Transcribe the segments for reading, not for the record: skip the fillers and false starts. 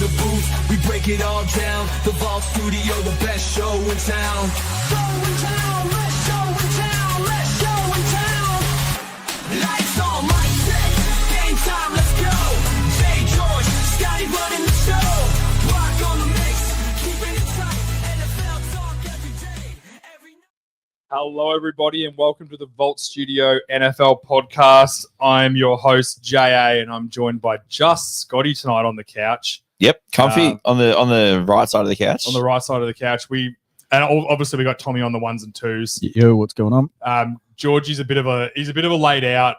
the booth, we break it all down. The Vault Studio, the best show in town. Let's show in town, let's show in town. Lights on, mic check, game time, let's go. Jay George, Scotty running the show. Rock on the mix, keeping it tight. NFL talk every day, every night. Hello, everybody, and welcome to the Vault Studio NFL podcast. I'm your host, JA, and I'm joined by just Scotty tonight on the couch. Yep, comfy on the right side of the couch. On the right side of the couch. Obviously we got Tommy on the ones and twos. Yo, what's going on? Georgie's a bit of a laid out.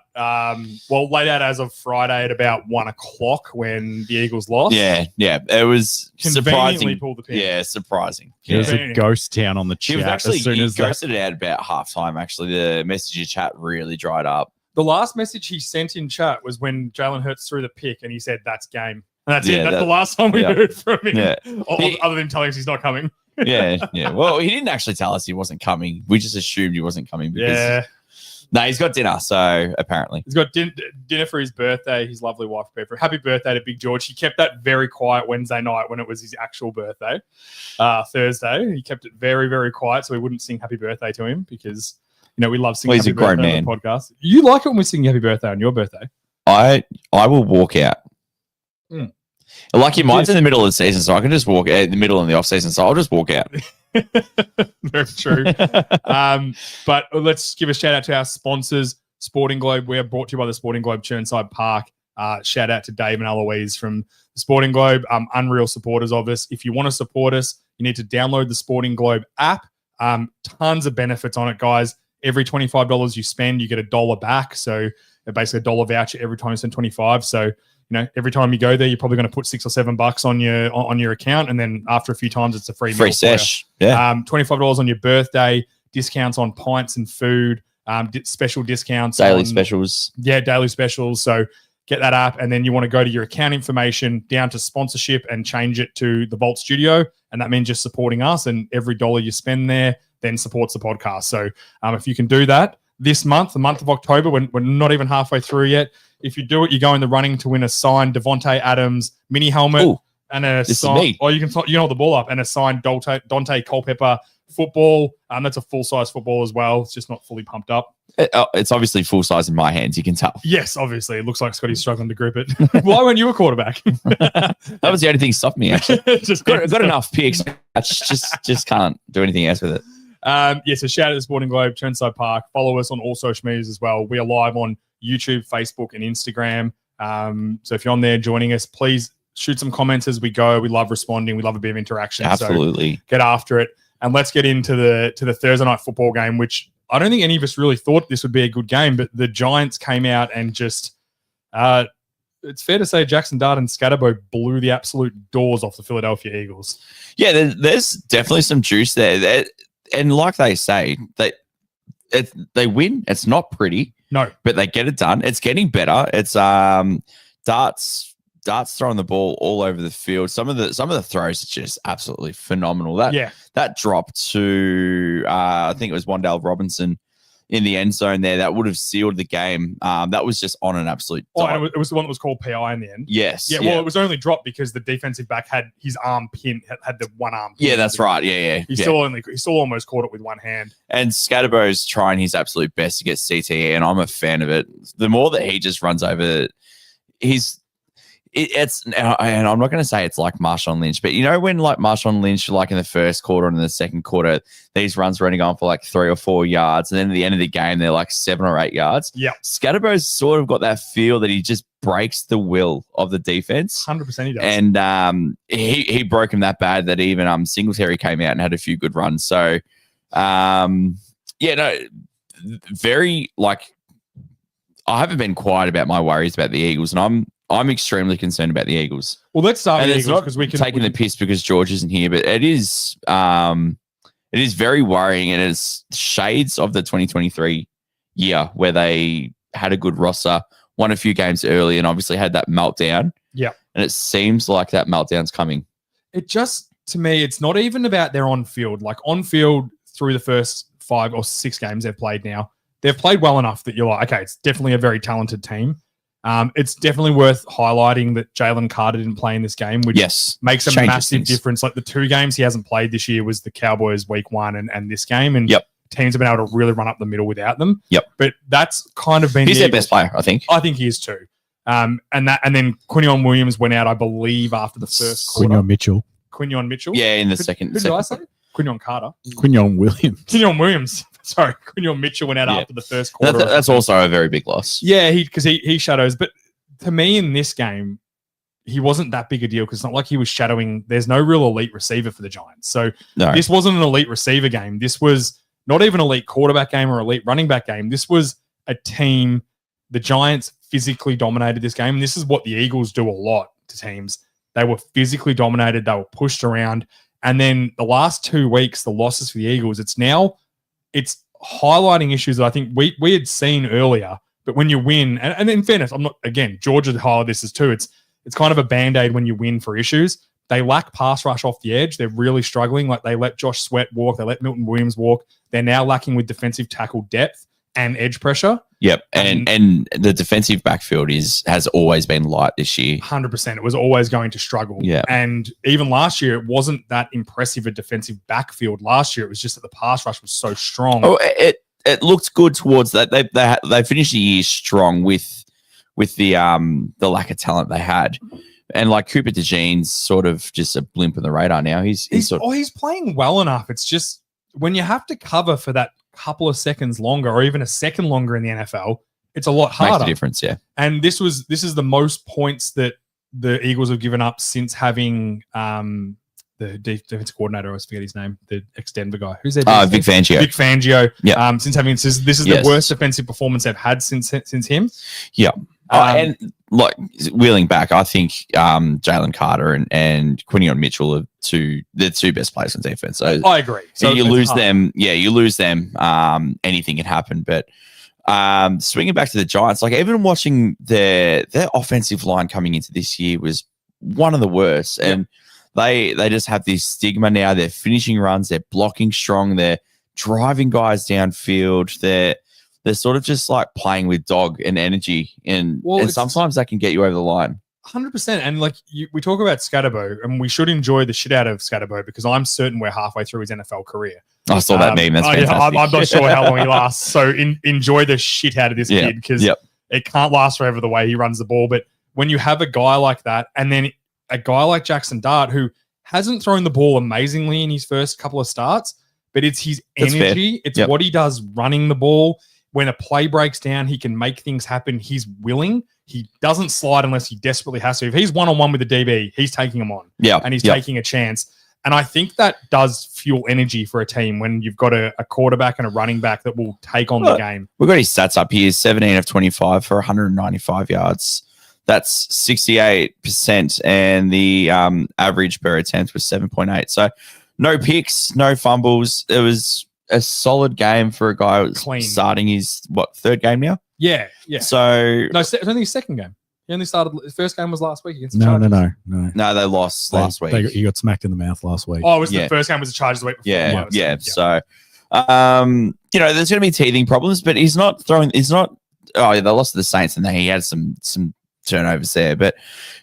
Laid out as of Friday at about 1 o'clock when the Eagles lost. Yeah, it was surprising. Pulled the pin. Yeah, surprising. There's a ghost town on the chat. He was actually as soon as ghosted it out about halftime. Actually, the messenger chat really dried up. The last message he sent in chat was when Jalen Hurts threw the pick, and he said, "That's game." And that's it. That's the last time we heard from him. Yeah. Other than telling us he's not coming. yeah. Well, he didn't actually tell us he wasn't coming. We just assumed he wasn't coming. No, he's got dinner, so apparently. He's got dinner for his birthday. His lovely wife prepared for. Happy birthday to Big George. He kept that very quiet Wednesday night when it was his actual birthday. Thursday, he kept it very, very quiet so we wouldn't sing happy birthday to him because, we love singing happy birthday on the podcast. You like it when we sing happy birthday on your birthday? I will walk out. Lucky mine's in the middle of the season, so I can just walk out in the middle of the off season, so I'll just walk out. Very true. But let's give a shout out to our sponsors, Sporting Globe. We are brought to you by the Sporting Globe Chirnside Park. Shout out to Dave and Eloise from the Sporting Globe, unreal supporters of us. If you want to support us, you need to download the Sporting Globe app. Tons of benefits on it, guys. Every $25 you spend, you get $1 back. So basically $1 voucher every time you spend 25. So every time you go there, you're probably going to put $6 or $7 on your account, and then after a few times, it's a free sesh. Yeah, $25 on your birthday, discounts on pints and food, special discounts, daily specials. Yeah, daily specials. So get that app, and then you want to go to your account information down to sponsorship and change it to the Vault Studio, and that means just supporting us. And every dollar you spend there then supports the podcast. So if you can do that this month, the month of October, when we're not even halfway through yet. If you do it, you go in the running to win a signed Devontae Adams mini helmet and a signed. Or you can hold the ball up and a signed Dante Culpepper football. That's a full size football as well. It's just not fully pumped up. It's obviously full size in my hands. You can tell. Yes, obviously, it looks like Scotty's struggling to grip it. Why weren't you a quarterback? That was the only thing that stopped me. Actually, just got enough picks. I just can't do anything else with it. So shout out to the Sporting Globe, Chirnside Park. Follow us on all social medias as well. We are live on YouTube, Facebook, and Instagram. So if you're on there joining us, please shoot some comments as we go. We love responding. We love a bit of interaction. Absolutely. So get after it. And let's get into the Thursday night football game, which I don't think any of us really thought this would be a good game, but the Giants came out and just it's fair to say Jackson Dart and Scatterbo blew the absolute doors off the Philadelphia Eagles. Yeah, there's definitely some juice there. And like they say, they win. It's not pretty. No, but they get it done. It's getting better. It's Dart's throwing the ball all over the field. Some of the throws are just absolutely phenomenal. That drop to I think it was Wan'Dale Robinson in the end zone there that would have sealed the game. That was just on an absolute. It was the one that was called PI in the end. Yes. Yeah. Well, it was only dropped because the defensive back had his arm pinned, had the one arm. Yeah, that's right. Yeah. He still almost caught it with one hand. And Scatterbo's trying his absolute best to get CTE, and I'm a fan of it. The more that he just runs over, and I'm not going to say it's like Marshawn Lynch, but when like Marshawn Lynch, like in the first quarter and in the second quarter, these runs running on for like 3 or 4 yards, and then at the end of the game, they're like 7 or 8 yards. Yeah. Scatterbo's sort of got that feel that he just breaks the will of the defense. 100% he does. And he broke him that bad that even Singletary came out and had a few good runs. So, very like, I haven't been quiet about my worries about the Eagles, and I'm extremely concerned about the Eagles. Well, let's start with the Eagles because we can taking the piss because George isn't here, but it is very worrying, and it's shades of the 2023 year where they had a good roster, won a few games early, and obviously had that meltdown. Yeah, and it seems like that meltdown's coming. It just, to me, it's not even about their on-field. Like on-field through the first 5 or 6 games they've played now, they've played well enough that you're like, okay, it's definitely a very talented team. It's definitely worth highlighting that Jalen Carter didn't play in this game, which makes a massive difference. Like the 2 games he hasn't played this year was the Cowboys week 1 and this game. And teams have been able to really run up the middle without them. But that's kind of been he's their best player, I think. I think he is too. And then Quinion Williams went out, I believe, after the first quarter. Quinion Mitchell. Yeah, in the second. Who did I say? Quinion Carter. Quinion Williams. Sorry, Quinion Mitchell went out after the first quarter. That's also a very big loss. Yeah, because he shadows. But to me, in this game, he wasn't that big a deal because it's not like he was shadowing. There's no real elite receiver for the Giants. So this wasn't an elite receiver game. This was not even an elite quarterback game or elite running back game. This was a team. The Giants physically dominated this game. And this is what the Eagles do a lot to teams. They were physically dominated. They were pushed around. And then the last 2 weeks, the losses for the Eagles, it's highlighting issues that I think we had seen earlier. But when you win, and in fairness, Georgia highlighted this as too. It's kind of a Band-Aid when you win for issues. They lack pass rush off the edge. They're really struggling. Like they let Josh Sweat walk. They let Milton Williams walk. They're now lacking with defensive tackle depth and edge pressure. Yep. And the defensive backfield has always been light this year. 100%. It was always going to struggle. Yeah. And even last year, it wasn't that impressive a defensive backfield last year. It was just that the pass rush was so strong. Oh, it looked good towards that. They finished the year strong with the lack of talent they had. And like Cooper DeJean's sort of just a blimp on the radar now. He's playing well enough. It's just when you have to cover for that couple of seconds longer or even a second longer in the NFL, it's a lot harder. Makes a difference, yeah. And this is the most points that the Eagles have given up since having the defensive coordinator, I always forget his name, the ex-Denver guy. Who's their Vic Fangio. Vic Fangio. Yeah. This is the worst defensive performance they've had since him. Yeah. And like wheeling back, I think Jalen Carter and Quinion Mitchell are the 2 best players on defense. So I agree. So you lose them. Yeah, you lose them. Anything can happen. But swinging back to the Giants, like even watching their offensive line coming into this year was one of the worst. And they just have this stigma now. They're finishing runs. They're blocking strong. They're driving guys downfield. They're sort of just like playing with dog and energy. And sometimes that can get you over the line. 100%. And like we talk about Scatterbo, and we should enjoy the shit out of Scatterbo because I'm certain we're halfway through his NFL career. I saw that meme. That's fantastic. I'm not sure how long he lasts. So enjoy the shit out of this kid because it can't last forever the way he runs the ball. But when you have a guy like that, and then a guy like Jackson Dart who hasn't thrown the ball amazingly in his first couple of starts, but it's his energy. It's what he does running the ball. When a play breaks down, he can make things happen. He's willing. He doesn't slide unless he desperately has to. If he's one-on-one with the DB, he's taking him on. Yeah. And he's taking a chance. And I think that does fuel energy for a team when you've got a quarterback and a running back that will take on the game. We've got his stats up here. 17 of 25 for 195 yards. That's 68%. And the average per attempt was 7.8. So no picks, no fumbles. It was a solid game for a guy who's starting his, 3rd game now? Yeah. So no, it's only his 2nd game. He only started. His first game was last week against the Chargers. No, they lost last week. He got smacked in the mouth last week. Oh, it was the first game was the Chargers the week before. Yeah. So, there's going to be teething problems, but he's not throwing. Oh, yeah, they lost to the Saints, and then he had some turnovers there, but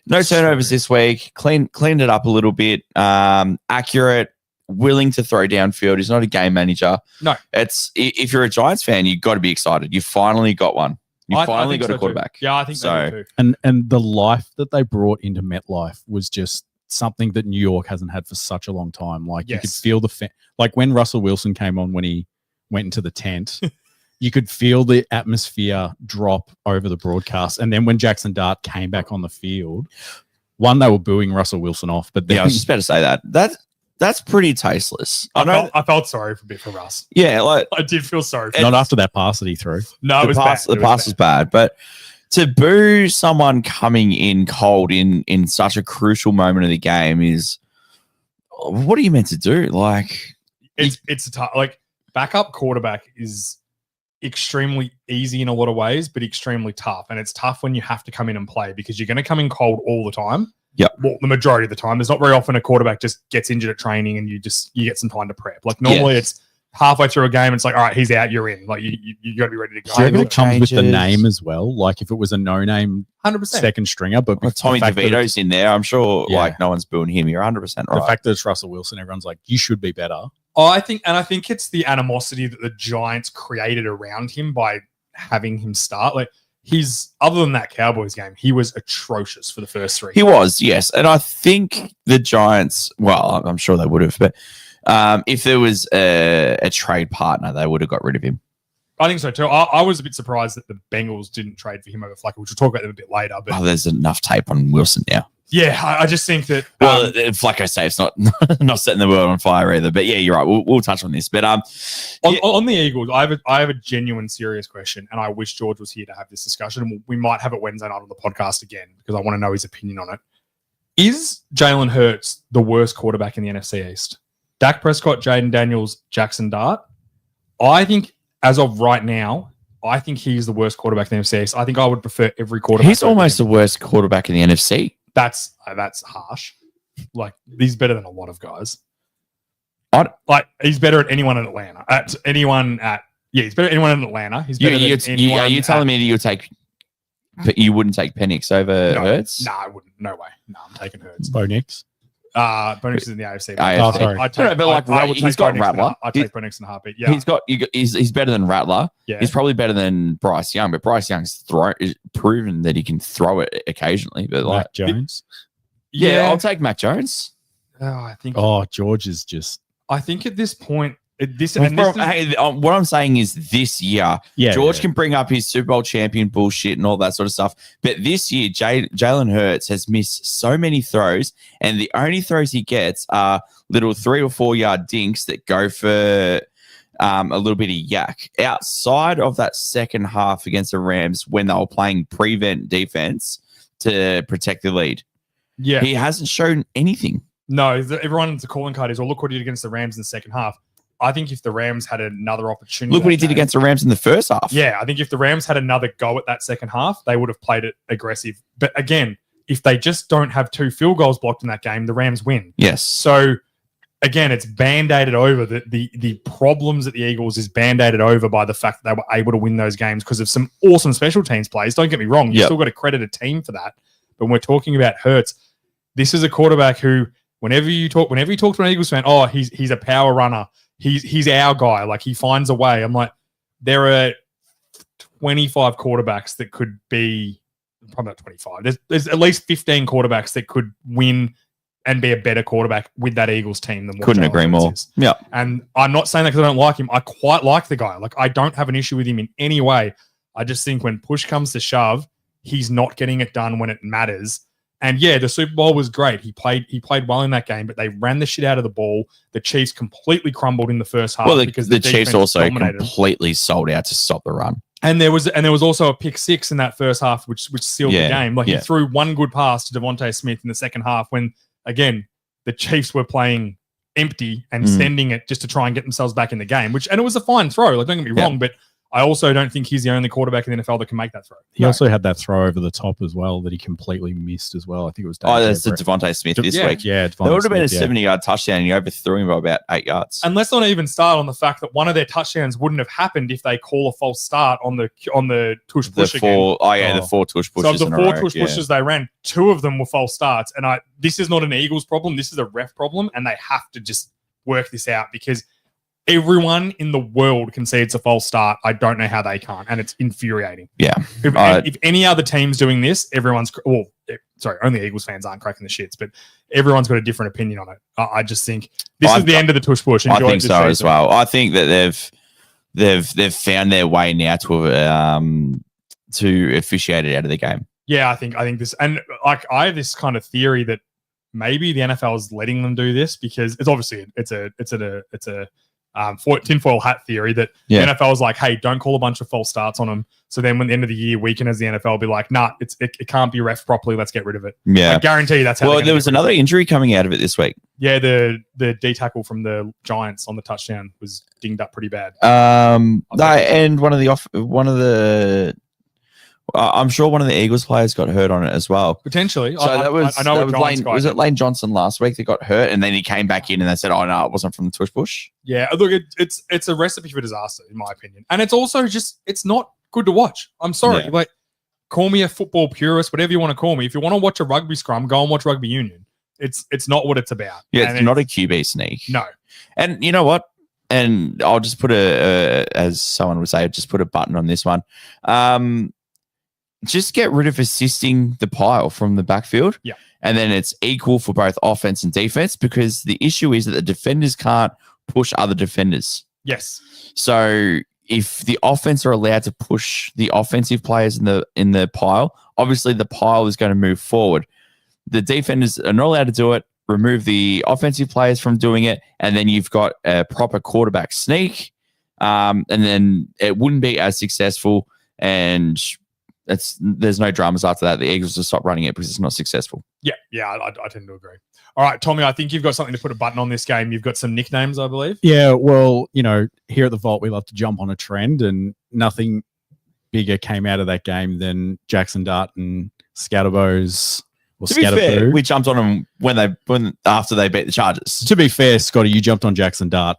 no turnovers this week. Cleaned it up a little bit. Accurate. Willing to throw downfield. He's not a game manager. No. It's if you're a Giants fan, you've got to be excited. You finally got one. You finally got a quarterback. Too. Yeah, I think so too. And the life that they brought into MetLife was just something that New York hasn't had for such a long time. Like you could feel like when Russell Wilson came on when he went into the tent, you could feel the atmosphere drop over the broadcast. And then when Jackson Dart came back on the field, they were booing Russell Wilson off. But then, I was just about to say that's pretty tasteless. I felt sorry for Russ. Yeah, like I did feel sorry. Not after that pass that he threw. No, the pass was bad. But to boo someone coming in cold in such a crucial moment of the game is, what are you meant to do? Like it's a tough, like backup quarterback is extremely easy in a lot of ways, but extremely tough. And it's tough when you have to come in and play because you're going to come in cold all the time. Yep. Well, the majority of the time. There's not very often a quarterback just gets injured at training and you get some time to prep. Like normally it's halfway through a game, it's like, all right, he's out, you're in. Like you got to be ready to go. I reckon it comes with the changes. name as well. Like if it was a no-name 100%. second stringer, but Well, Tommy the fact that DeVito's in there. I'm sure Yeah. like no one's booing him. You're 100% the right. fact that it's Russell Wilson, everyone's like, you should be better. I think it's the animosity that the Giants created around him by having him start. Like he's other than that Cowboys game, he was atrocious for the first 3. He was, yes. And I think the Giants, well, I'm sure they would have, but if there was a trade partner, they would have got rid of him. I think so too. I was a bit surprised that the Bengals didn't trade for him over Flacco, which we'll talk about them a bit later. But There's enough tape on Wilson now. yeah, I just think that. Well, Flacco safe's not setting the world on fire either. But yeah, you're right. We'll touch on this. But on the Eagles, I have a genuine, serious question, and I wish George was here to have this discussion. We might have it Wednesday night on the podcast again because I want to know his opinion on it. Is Jalen Hurts the worst quarterback in the NFC East? Dak Prescott, Jaden Daniels, Jackson Dart. I think, as of right now, I think he's the worst quarterback in the NFC East. I think I would prefer every quarterback. he's almost the worst quarterback in the NFC. That's harsh. Like he's better than a lot of guys. He's better at anyone in Atlanta. He's better at anyone in Atlanta. He's better than anyone. Are you telling me that you wouldn't take Penix over Hurts? No, I wouldn't. No way. No, I'm taking Hurts. Bo Nix. Bo Nix is in the AFC. Oh, sorry. He's got Rattler. I take Bo Nix in a heartbeat. Yeah, He's better than Rattler. Yeah. He's probably better than Bryce Young, but Bryce Young's proven that he can throw it occasionally. But Mac Jones. I'll take Mac Jones. I think. George is just. I think at this point, what I'm saying is this year, George Yeah. can bring up his Super Bowl champion bullshit and all that sort of stuff. But this year, Jalen Hurts has missed so many throws, and the only throws he gets are little 3 or 4 yard dinks that go for a little bit of yak. Outside of that second half against the Rams, when they were playing prevent defense to protect the lead, he hasn't shown anything. No, everyone's calling card is, well, look what he did against the Rams in the second half. I think if the Rams had another opportunity... Look what he did against the Rams in the first half. Yeah, I think if the Rams had another go at that second half, they would have played it aggressive. But again, if they just don't have 2 field goals blocked in that game, the Rams win. Yes. So, again, it's band-aided over. The problems at the Eagles is band-aided over by the fact that they were able to win those games because of some awesome special teams plays. Don't get me wrong. You still got to credit a team for that. But when we're talking about Hurts, this is a quarterback who, whenever you talk to an Eagles fan, he's a power runner. He's our guy. Like, he finds a way. I'm like, there are 25 quarterbacks that could be, probably not 25. There's at least 15 quarterbacks that could win and be a better quarterback with that Eagles team than what Couldn't Jalen agree Hurts more. is. Yeah. And I'm not saying that because I don't like him. I quite like the guy. Like, I don't have an issue with him in any way. I just think when push comes to shove, he's not getting it done when it matters. And yeah, the Super Bowl was great. He played well in that game, but they ran the shit out of the ball. The Chiefs completely crumbled in the first half because the Chiefs also dominated. completely sold out to stop the run. And there was also a pick 6 in that first half, which sealed the game. Like he threw one good pass to Devontae Smith in the second half when, again, the Chiefs were playing empty and sending it just to try and get themselves back in the game. And it was a fine throw. Like, don't get me wrong, but I also don't think he's the only quarterback in the NFL that can make that throw. He also had that throw over the top as well that he completely missed as well. I think it was. That's the Devontae Smith this week. Yeah, that would have been a 70-yard touchdown, and he overthrew him by about 8 yards. And let's not even start on the fact that one of their touchdowns wouldn't have happened if they call a false start on the tush push again. The 4 tush pushes. So the 4 tush pushes they ran, 2 of them were false starts. And this is not an Eagles problem. This is a ref problem, and they have to just work this out because everyone in the world can see it's a false start. I don't know how they can't, and it's infuriating. Yeah. If any other team's doing this, only Eagles fans aren't cracking the shits, but everyone's got a different opinion on it. I just think this is the end of the tush push. I think so as well. I think that they've found their way now to officiate it out of the game. Yeah, I think this, and like I have this kind of theory that maybe the NFL is letting them do this because it's obviously it's a tinfoil hat theory that the NFL is like, hey, don't call a bunch of false starts on them. So then when the end of the year, we can, as the NFL, be like, nah, it can't be ref properly. Let's get rid of it. Yeah. I guarantee you that's how. Well, there was another injury coming out of it this week. Yeah, the D tackle from the Giants on the touchdown was dinged up pretty bad. And one of the I'm sure one of the Eagles players got hurt on it as well. Potentially. So I know that was it Lane Johnson last week that got hurt, and then he came back in and they said, "Oh no, it wasn't from the tush push." Yeah, look, it's a recipe for disaster in my opinion, and it's also just it's not good to watch. I'm sorry, like call me a football purist, whatever you want to call me. If you want to watch a rugby scrum, go and watch rugby union. It's not what it's about. Yeah, it's not a QB sneak. No, and you know what? And I'll just put as someone would say, just put a button on this one. Just get rid of assisting the pile from the backfield. Yeah. And then it's equal for both offense and defense, because the issue is that the defenders can't push other defenders. Yes. So if the offense are allowed to push the offensive players in the pile, obviously the pile is going to move forward. The defenders are not allowed to do it. Remove the offensive players from doing it, and then you've got a proper quarterback sneak, and then it wouldn't be as successful, and there's no dramas after that. The Eagles will stop running it because it's not successful. Yeah, I tend to agree. All right, Tommy, I think you've got something to put a button on this game. You've got some nicknames, I believe. Yeah, well, here at the Vault, we love to jump on a trend, and nothing bigger came out of that game than Jackson Dart and Scatterbows. To be fair, we jumped on them after they beat the Chargers. To be fair, Scotty, you jumped on Jackson Dart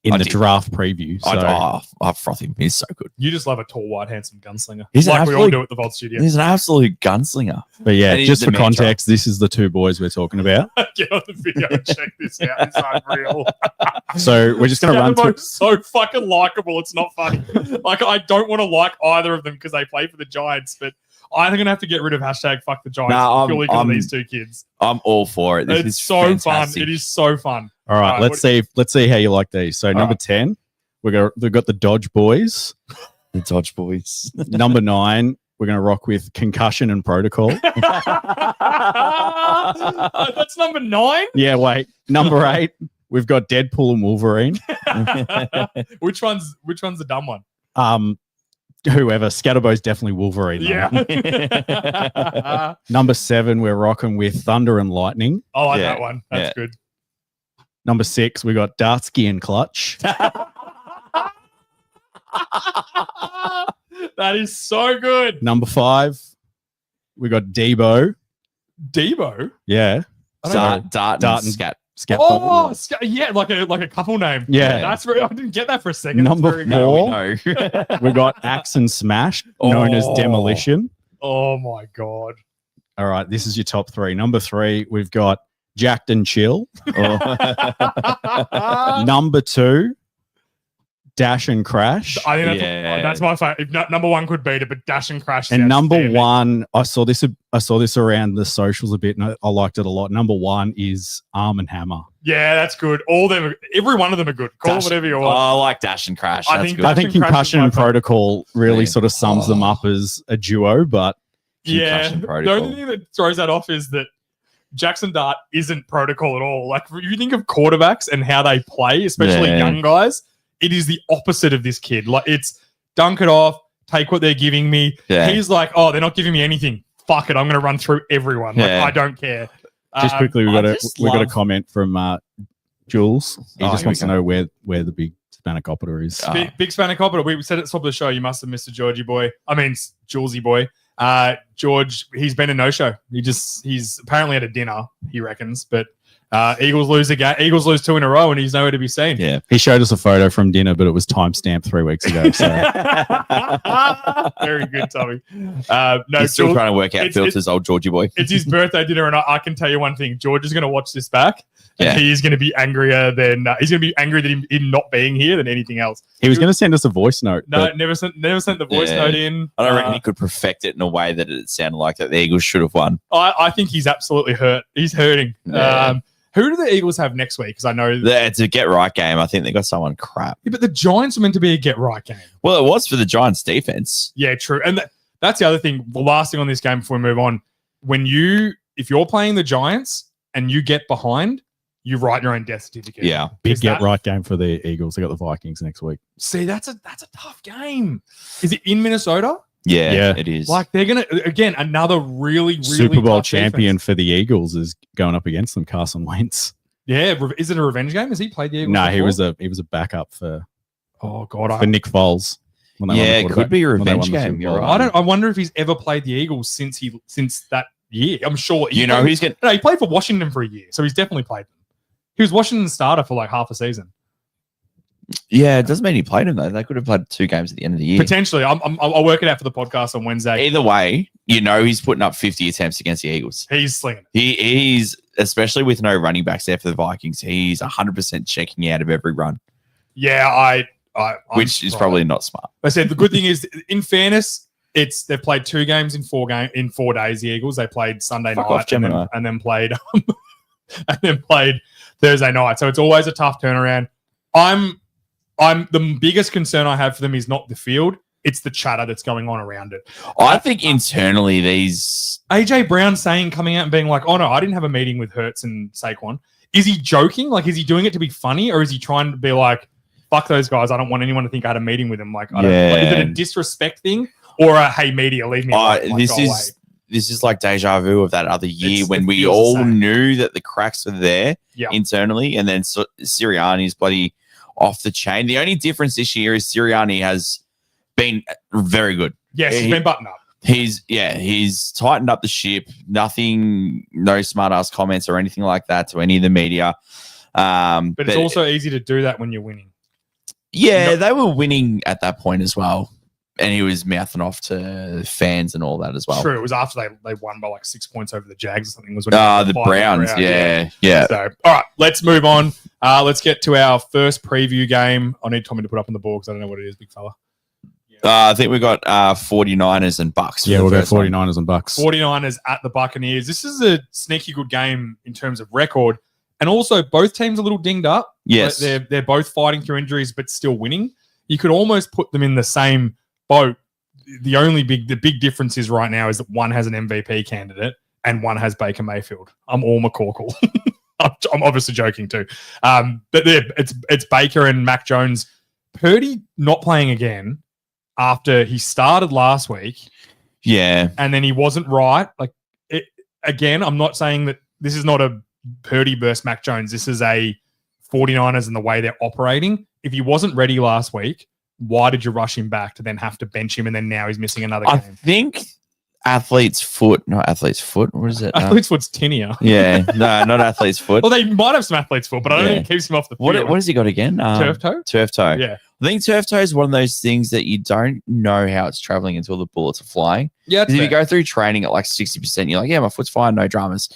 in the draft preview. So. I froth him. He's so good. You just love a tall, white, handsome gunslinger. He's like we all do at the Vault Studio. He's an absolute gunslinger. But yeah, just for context, this is the two boys we're talking about. Get on the video and check this out. It's unreal. So we're just going to run through. So fucking likable. It's not funny. Like, I don't want to like either of them because they play for the Giants, but I'm going to have to get rid of #fuck the Giants purely because of these two kids. I'm all for it. It's so fantastic. Fun. It is so fun. All right, let's see how you like these. So number 10, we've got the Dodge Boys. The Dodge Boys. Number 9, we're going to rock with Concussion and Protocol. That's number 9? Yeah, wait. Number 8, we've got Deadpool and Wolverine. Which one's the dumb one? Whoever. Scatterbow's definitely Wolverine. Yeah. Number 7, we're rocking with Thunder and Lightning. I like that one. That's good. Number 6, we got Dartsky and Clutch. That is so good. Number 5, we got Debo. Debo? Yeah. Dart and Scat. Oh, yeah, like a couple name. Yeah. That's very, I didn't get that for a second. Number 4, we got Axe and Smash, known as Demolition. Oh my God. All right, this is your top 3. Number 3, we've got Jacked and Chill. Number 2, Dash and Crash. I think that's my favorite. Number 1 could beat it, but Dash and Crash. And number 1, I saw this around the socials a bit, and I liked it a lot. Number 1 is Arm and Hammer. Yeah, that's good. Every one of them are good. Call it whatever you want. I like Dash and Crash. I think Concussion and Protocol really sort of sums them up as a duo, but the only thing that throws that off is that Jackson Dart isn't Protocol at all. Like, if you think of quarterbacks and how they play, especially young guys, it is the opposite of this kid. Like, it's dunk it off, take what they're giving me. Yeah. He's like, oh, they're not giving me anything. Fuck it, I'm going to run through everyone. Like, I don't care. Just quickly, we got a comment from Jules. He just wants to know where the big Spanakopter is. Big Spanakopter. We said at the top of the show, you must have missed a Georgie boy. I mean, Julesy boy. George, he's been a no-show. He's apparently at a dinner, he reckons, but Eagles lose again. Eagles lose 2 in a row, and he's nowhere to be seen. Yeah, he showed us a photo from dinner, but it was timestamped 3 weeks ago. So very good, Tommy. He's still trying to work out filters, old Georgie boy. It's his birthday dinner, and I can tell you one thing: George is going to watch this back. And he is going to be angrier than him not being here than anything else. He was going to send us a voice note. No, never sent the voice note in. I don't reckon he could perfect it in a way that it sounded like that the Eagles should have won. I think he's absolutely hurt. He's hurting. Yeah. Who do the Eagles have next week? Because I know it's a get right game. I think they got someone crap. Yeah, but the Giants are meant to be a get right game. Well, it was for the Giants defense. Yeah, true. And that's the other thing. The last thing on this game before we move on, if you're playing the Giants and you get behind, you write your own death certificate. Yeah, big right game for the Eagles. They got the Vikings next week. See, that's a tough game. Is it in Minnesota? Yeah, it is. Like, they're gonna again another really Super Bowl tough champion defense for the Eagles is going up against them. Carson Wentz. Yeah, is it a revenge game? Has he played the Eagles? No, before? he was a backup for. Oh God, for Nick Foles. when they won the it quarterback- could be a when they won revenge the game. Super You're Bowl. right. I wonder if he's ever played the Eagles since that year. I'm sure. You know, he's going. No, he played for Washington for a year, so he's definitely played them. He was Washington's starter for like half a season. Yeah, it doesn't mean he played him though. They could have played 2 games at the end of the year. Potentially, I'll work it out for the podcast on Wednesday. Either way, you know he's putting up 50 attempts against the Eagles. He's slinging it. He's especially with no running backs there for the Vikings. He's 100% checking out of every run, Yeah, which is probably not smart. I said the good thing is, in fairness, they've played 2 games in 4 days. The Eagles, they played Sunday Fuck night off, Gemini. and then played Thursday night. So it's always a tough turnaround. I'm the biggest concern I have for them is not the field; it's the chatter that's going on around it. I think internally these AJ Brown coming out and being like, "Oh no, I didn't have a meeting with Hurts and Saquon." Is he joking? Like, is he doing it to be funny, or is he trying to be like, "Fuck those guys! I don't want anyone to think I had a meeting with them." Like, is it a disrespect thing, or a "Hey media, leave me alone"? Like, this is like deja vu of that other year when we feels all the same. knew that the cracks were there internally, and then Sirianni's bloody off the chain. The only difference this year is Sirianni has been very good. Yes, he's been buttoned up. He's tightened up the ship. Nothing, no smart ass comments or anything like that to any of the media. But it's also easy to do that when you're winning. Yeah, they were winning at that point as well. And he was mouthing off to fans and all that as well. True. It was after they won by like 6 points over the Jags or something. Was when the Browns. Yeah. So, all right, let's move on. Let's get to our first preview game. I need Tommy to put up on the board because I don't know what it is, big fella. I think we got 49ers and Bucks. Yeah, we'll go 49ers and Bucks. 49ers at the Buccaneers. This is a sneaky good game in terms of record. And also, both teams a little dinged up. Yes. They're both fighting through injuries, but still winning. You could almost put them in the same boat. The big difference is right now is that one has an MVP candidate and one has Baker Mayfield. I'm all McCorkle. I'm obviously joking too. But it's Baker and Mac Jones. Purdy not playing again after he started last week. Yeah. And then he wasn't right. Again, I'm not saying that this is not a Purdy versus Mac Jones. This is a 49ers and the way they're operating. If he wasn't ready last week, why did you rush him back to then have to bench him and then now he's missing another game? I think athlete's foot. What is it? Athlete's foot's tinea. Yeah, no, not athlete's foot. Well, they might have some athlete's foot, but I don't think it keeps him off the field. What has he got again? Turf toe? Turf toe. Yeah. I think turf toe is one of those things that you don't know how it's traveling until the bullets are flying. Yeah. If you go through training at like 60%, you're like, yeah, my foot's fine, no dramas.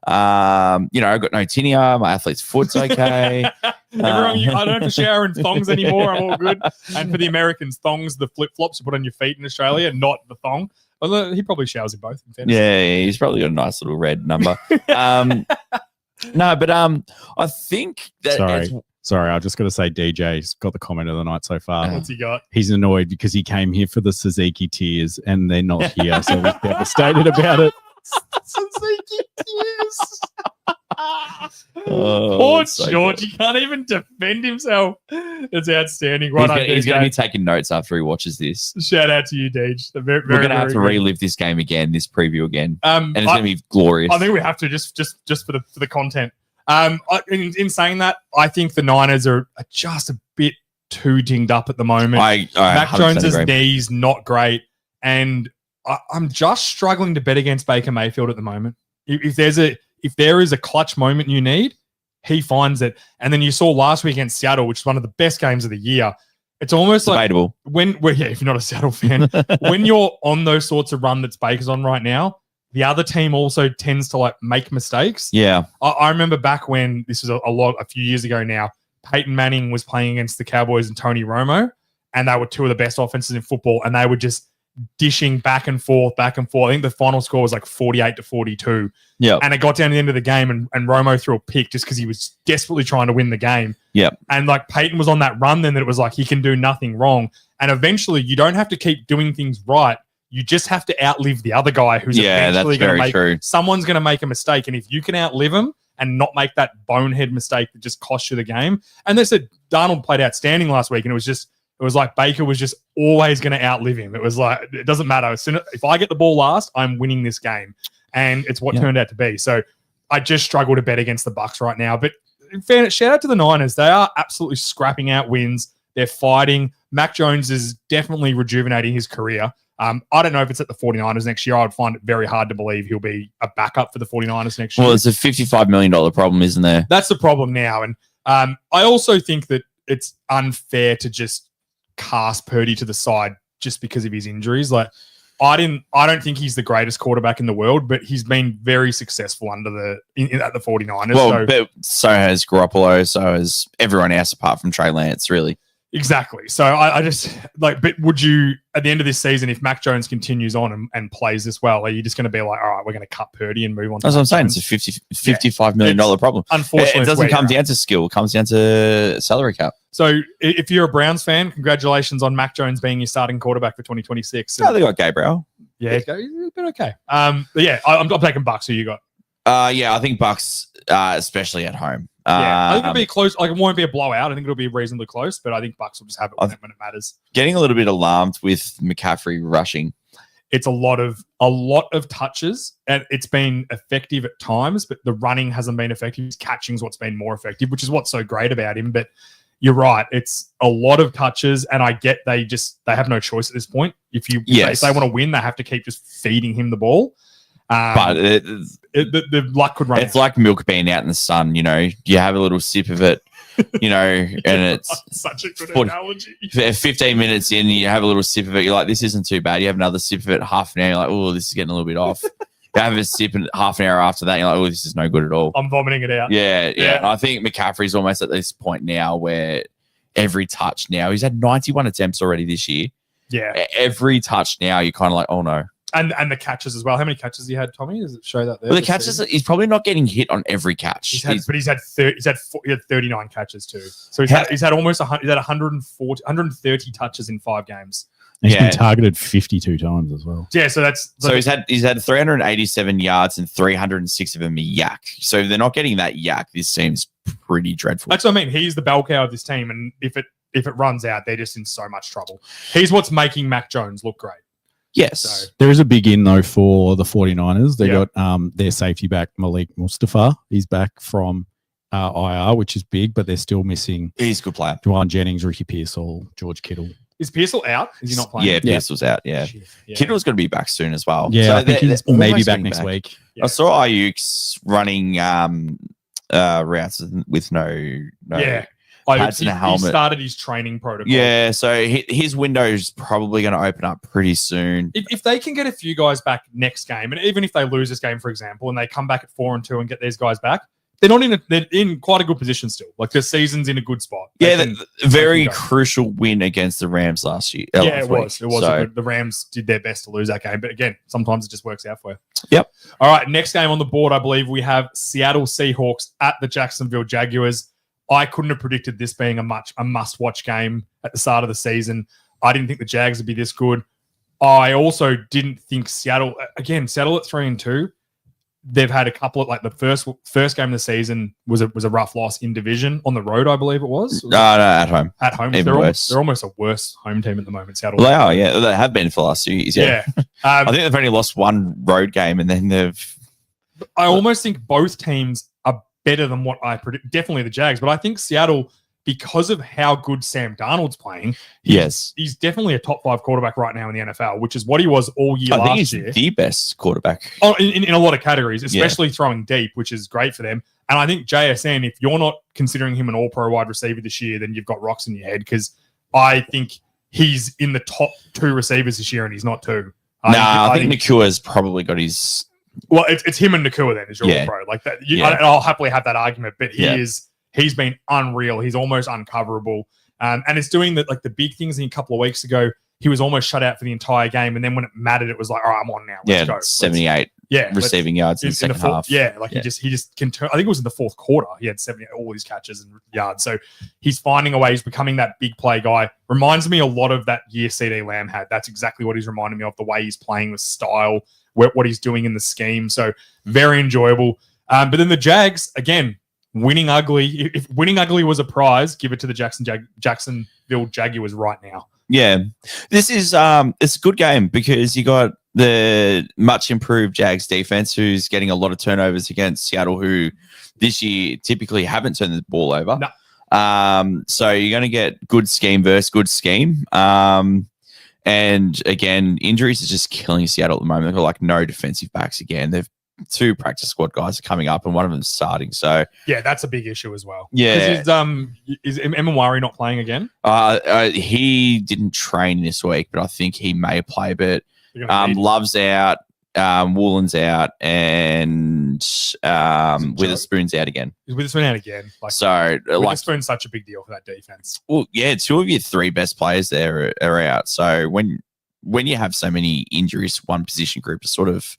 I've got no tinea, my athlete's foot's okay. Everyone, I don't have to shower in thongs anymore. I'm all good. And for the Americans, thongs, the flip-flops you put on your feet in Australia, not the thong. Although he probably showers in both. In fairness. Yeah, he's probably got a nice little red number. No, but I think that Sorry, I just got to say DJ's got the comment of the night so far. What's he got? He's annoyed because he came here for the Suzuki tears and they're not here, so he's devastated about it. Suzuki tears. Oh, Poor so George, good. he can't even defend himself. It's outstanding. Right, He's going to be taking notes after he watches this. Shout out to you, Deej. We're going to have to relive this game again, this preview again, and it's going to be glorious. I think we have to just for the content. In saying that, I think the Niners are just a bit too dinged up at the moment. Mac Jones's knees not great, and I'm just struggling to bet against Baker Mayfield at the moment. If there is a clutch moment you need, he finds it. And then you saw last week against Seattle, which is one of the best games of the year. It's almost debatable. If you're not a Seattle fan, when you're on those sorts of run that's Baker's on right now, the other team also tends to make mistakes. Yeah. I remember back when this was a few years ago now, Peyton Manning was playing against the Cowboys and Tony Romo, and they were two of the best offenses in football, and they were just dishing back and forth. I think the final score was 48-42. Yeah. And it got down to the end of the game and Romo threw a pick just because he was desperately trying to win the game. Yeah. And Peyton was on that run then that it was he can do nothing wrong. And eventually you don't have to keep doing things right. You just have to outlive the other guy who's eventually going to make someone's going to make a mistake. And if you can outlive him and not make that bonehead mistake that just costs you the game. And they said Darnold played outstanding last week, and it was like Baker was just always going to outlive him. It was like, it doesn't matter. If I get the ball last, I'm winning this game. And it's what turned out to be. So I just struggle to bet against the Bucs right now. But in fairness, shout out to the Niners. They are absolutely scrapping out wins. They're fighting. Mac Jones is definitely rejuvenating his career. I don't know if it's at the 49ers next year. I would find it very hard to believe he'll be a backup for the 49ers next year. Well, it's a $55 million problem, isn't there? That's the problem now. And I also think that it's unfair to just cast Purdy to the side just because of his injuries. Like, I don't think he's the greatest quarterback in the world, but he's been very successable at the 49ers. Well, but so has Garoppolo, so has everyone else apart from Trey Lance, really. Exactly. So I just like, but would you, at the end of this season, if Mac Jones continues on and plays this well, are you just going to be like, all right, we're going to cut Purdy and move on? That's what I'm saying. It's a $55 million problem. Unfortunately, it doesn't come down to skill. It comes down to salary cap. So if you're a Browns fan, congratulations on Mac Jones being your starting quarterback for 2026. Oh, they got Gabriel. Yeah, he's been okay. But yeah, I'm taking Bucks. Who you got? Yeah, I think Bucks, especially at home. I think it'll be close. Like, it won't be a blowout. I think it'll be reasonably close, but I think Bucks will just have it when it matters. Getting a little bit alarmed with McCaffrey rushing. It's a lot of touches, and it's been effective at times, but the running hasn't been effective. His catching's what's been more effective, which is what's so great about him. But you're right, it's a lot of touches, and I get they have no choice at this point. If they want to win, they have to keep just feeding him the ball. But the luck could run. It's like milk being out in the sun. You know, you have a little sip of it, you know, and it's such a good analogy. 15 minutes in, you have a little sip of it. You're like, this isn't too bad. You have another sip of it, half an hour. You're like, oh, this is getting a little bit off. You have a sip, and half an hour after that, you're like, oh, this is no good at all. I'm vomiting it out. Yeah. And I think McCaffrey's almost at this point now where every touch now, he's had 91 attempts already this year. Yeah. Every touch now, you're kind of like, oh no. And the catches as well. How many catches he had, Tommy? Does it show that there? Well, the catches, he's probably not getting hit on every catch. He had 39 catches too. So he's had almost 130 touches in 5 games. He's been targeted 52 times as well. Yeah, so that's he's had 387 yards and 306 of them are yak. So if they're not getting that yak, this seems pretty dreadful. That's what I mean. He's the bell cow of this team, and if it runs out, they're just in so much trouble. He's what's making Mac Jones look great. Yes. So, there is a big in, though, for the 49ers. They got their safety back, Malik Mustafa. He's back from IR, which is big, but they're still missing. He's a good player. Juwan Jennings, Ricky Pearsall, George Kittle. Is Pearsall out? Is he not playing? Yeah, Pearsall's out, yeah. Kittle's going to be back soon as well. Yeah, so I think he's maybe back next week. Yeah. I saw Ayuk's running routes with no pads and a helmet. He started his training protocol. Yeah, so his window's probably going to open up pretty soon. If they can get a few guys back next game, and even if they lose this game, for example, and they come back at 4-2 and get these guys back, they're in quite a good position still. Like, the season's in a good spot. The very crucial win against the Rams last year. It was. The Rams did their best to lose that game, but again, sometimes it just works out for you. Yep. All right, next game on the board, I believe we have Seattle Seahawks at the Jacksonville Jaguars. I couldn't have predicted this being a must-watch game at the start of the season. I didn't think the Jags would be this good. I also didn't think Seattle at 3-2. They've had a couple of, like, the first game of the season was a rough loss in division on the road, I believe it was. No, at home. At home. They're almost a worse home team at the moment, Seattle. Well, they are, yeah. They have been for the last 2 years, yeah. I think they've only lost one road game, and then I almost think both teams are better than what I predict. Definitely the Jags, but I think Seattle, because of how good Sam Darnold's playing, he's definitely a top 5 quarterback right now in the NFL, which is what he was all year last year. I think he's the best quarterback. In a lot of categories, especially throwing deep, which is great for them. And I think JSN, if you're not considering him an all-pro wide receiver this year, then you've got rocks in your head, because I think he's in the top 2 receivers this year, and he's not 2. I think Nakua's probably got his... Well, it's him and Nakua then is your all-pro. Like that, I'll happily have that argument, but he's been unreal. He's almost uncoverable. And it's doing the big things. A couple of weeks ago, he was almost shut out for the entire game. And then when it mattered, it was like, all right, I'm on now. Let's go. 78 receiving yards in the second half. Yeah, he just can turn. I think it was in the fourth quarter. He had 70, all his catches and yards. So he's finding a way. He's becoming that big play guy. Reminds me a lot of that year CD Lamb had. That's exactly what he's reminding me of, the way he's playing, the style, what he's doing in the scheme. So very enjoyable. But then the Jags, again, winning ugly. If winning ugly was a prize, give it to the Jacksonville Jaguars right now. Yeah, this is it's a good game because you got the much improved Jags defense, who's getting a lot of turnovers against Seattle, who this year typically haven't turned the ball over. No. So you're going to get good scheme versus good scheme. And again, injuries is just killing Seattle at the moment. They've got like no defensive backs again. They've 2 practice squad guys are coming up and one of them's starting. So yeah, that's a big issue as well. Yeah. Is Emawari not playing again? He didn't train this week, but I think he may play. But Love's out, Woolen's out, and Witherspoon's out again. Is Witherspoon out again? Witherspoon's such a big deal for that defense. Well, yeah, 2 of your 3 best players there are out. So when you have so many injuries, one position group is sort of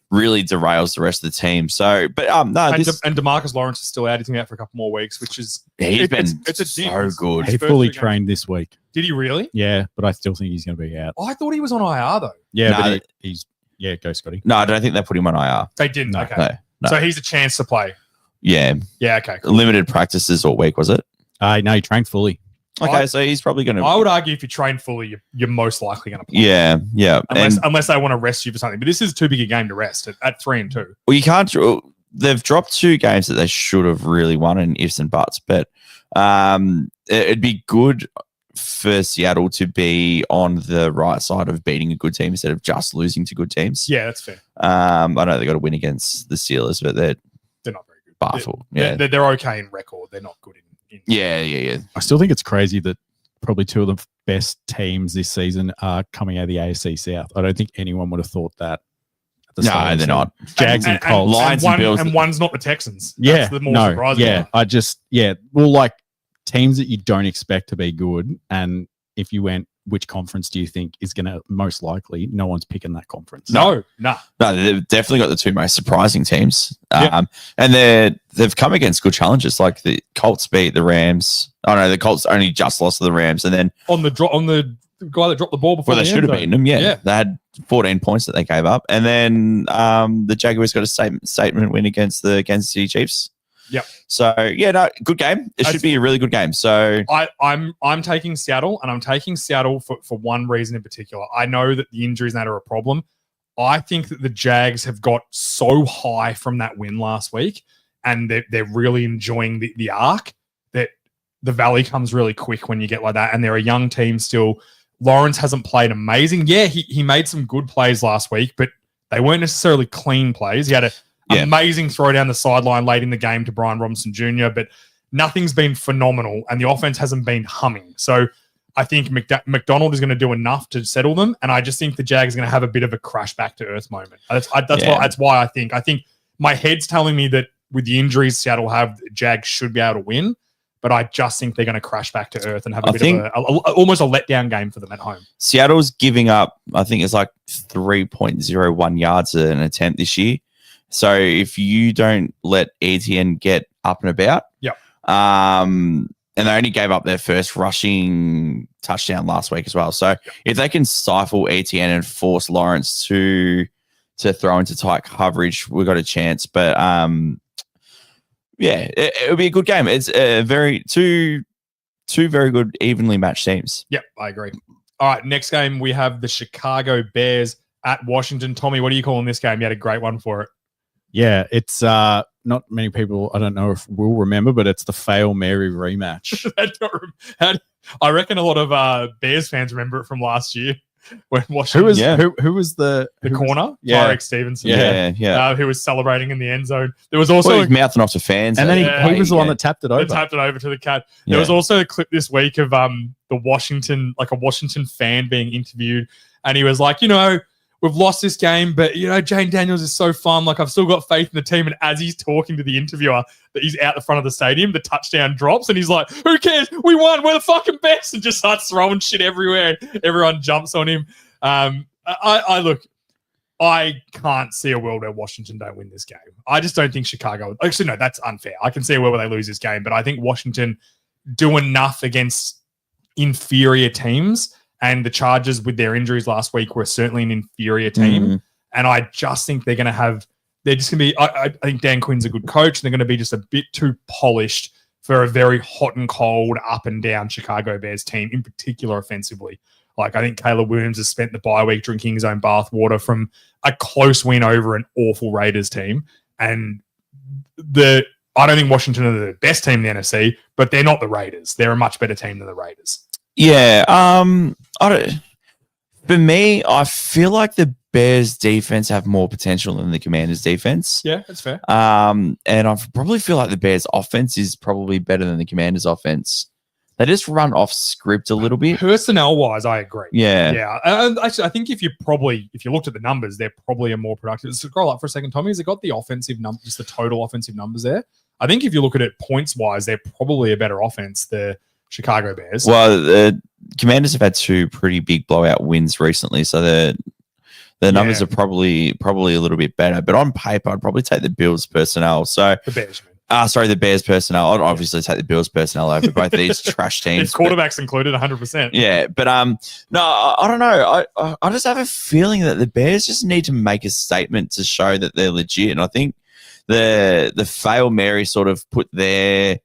really derails the rest of the team. So, but and DeMarcus Lawrence is still out. He's been out for a couple more weeks, which is it's so good. He fully trained this week. Did he really? Yeah, but I still think he's going to be out. Oh, I thought he was on IR though. Yeah, but he's go Scotty. No, I don't think they put him on IR. They didn't. No, okay, no. So he's a chance to play. Yeah. Okay. Cool. Limited practices all week, was it? No, he trained fully. Okay, so he's probably going to. I would argue if you train fully, you're most likely going to play. Yeah. Unless they want to rest you for something. But this is too big a game to rest at 3-2. Well, you can't. They've dropped 2 games that they should have really won in ifs and buts. But it'd be good for Seattle to be on the right side of beating a good team instead of just losing to good teams. Yeah, that's fair. I know they got to win against the Steelers, but they're not very good. Baffled. They're okay in record. They're not good in. Yeah. I still think it's crazy that probably 2 of the best teams this season are coming out of the AFC South. I don't think anyone would have thought that. No, they're not. Jags and Colts. Lions and Bills. And one's not the Texans. Yeah. That's the more surprising one. Well, like teams that you don't expect to be good. And if you went, which conference do you think is going to most likely? No one's picking that conference. No. They've definitely got the 2 most surprising teams. And they've come against good challenges. Like the Colts beat the Rams. Oh no, the Colts only just lost to the Rams, and then on the guy that dropped the ball before. Well, they should have beaten them. Yeah, they had 14 points that they gave up, and then the Jaguars got a statement win against the Kansas City Chiefs. Yep. So good game. It should be a really good game. So I'm taking Seattle, and I'm taking Seattle for one reason in particular. I know that the injuries that are a problem. I think that the Jags have got so high from that win last week, and they're really enjoying the arc. That the valley comes really quick when you get like that, and they're a young team still. Lawrence hasn't played amazing. Yeah, he made some good plays last week, but they weren't necessarily clean plays. He had an amazing throw down the sideline late in the game to Brian Robinson Jr., but nothing's been phenomenal, and the offense hasn't been humming. So I think McDonald is going to do enough to settle them, and I just think the Jags are going to have a bit of a crash back to earth moment. That's why I think my head's telling me that with the injuries Seattle have, the Jags should be able to win, but I just think they're going to crash back to earth and have almost a letdown game for them at home. Seattle's giving up, I think it's like 3.01 yards an attempt this year. So if you don't let Etienne get up and about, and they only gave up their first rushing touchdown last week as well. So if they can stifle Etienne and force Lawrence to throw into tight coverage, we've got a chance. But it'll be a good game. It's two very good, evenly matched teams. Yep, I agree. All right, next game we have the Chicago Bears at Washington. Tommy, what are you calling this game? You had a great one for it. Yeah, it's not many people, I don't know if we'll remember, but it's the Fail Mary rematch. I reckon a lot of Bears fans remember it from last year when Washington. Who was the corner? Yeah. Tyreek Stevenson. Yeah. Who was celebrating in the end zone. There was also he was mouthing off to fans, and then he was the one that tapped it over. Tapped it over to the cat. There was also a clip this week of a Washington fan being interviewed, and he was like, we've lost this game, but Jane Daniels is so fun. Like, I've still got faith in the team. And as he's talking to the interviewer, that he's out the front of the stadium, the touchdown drops, and he's like, "Who cares? We won. We're the fucking best!" And just starts throwing shit everywhere. Everyone jumps on him. I can't see a world where Washington don't win this game. I just don't think Chicago. Actually, no, that's unfair. I can see a world where they lose this game, but I think Washington do enough against inferior teams. And the Chargers, with their injuries last week, were certainly an inferior team. Mm-hmm. And I just think they're just going to be, I think Dan Quinn's a good coach. And they're going to be just a bit too polished for a very hot and cold, up and down Chicago Bears team, in particular offensively. Like, I think Caleb Williams has spent the bye week drinking his own bathwater from a close win over an awful Raiders team. And the I don't think Washington are the best team in the NFC, but they're not the Raiders. They're a much better team than the Raiders. Yeah. For me, I feel like the Bears defense have more potential than the Commanders defense. Yeah, that's fair. And I probably feel like the Bears offense is probably better than the Commanders offense. They just run off script a little bit. Personnel wise, I agree. Yeah. Yeah. Actually, I think if you looked at the numbers, they're probably a more productive. Scroll up for a second, Tommy. Has it got the offensive numbers, just the total offensive numbers there? I think if you look at it points wise, they're probably a better offense, the Chicago Bears. Well, the Commanders have had 2 pretty big blowout wins recently, so the numbers are probably a little bit better. But on paper, I'd probably take the Bills personnel. So the Bears. The Bears personnel. I'd obviously take the Bills personnel over both these trash teams. If quarterbacks included, 100%. Yeah, but no, I don't know. I just have a feeling that the Bears just need to make a statement to show that they're legit. And I think the Fail Mary sort of put their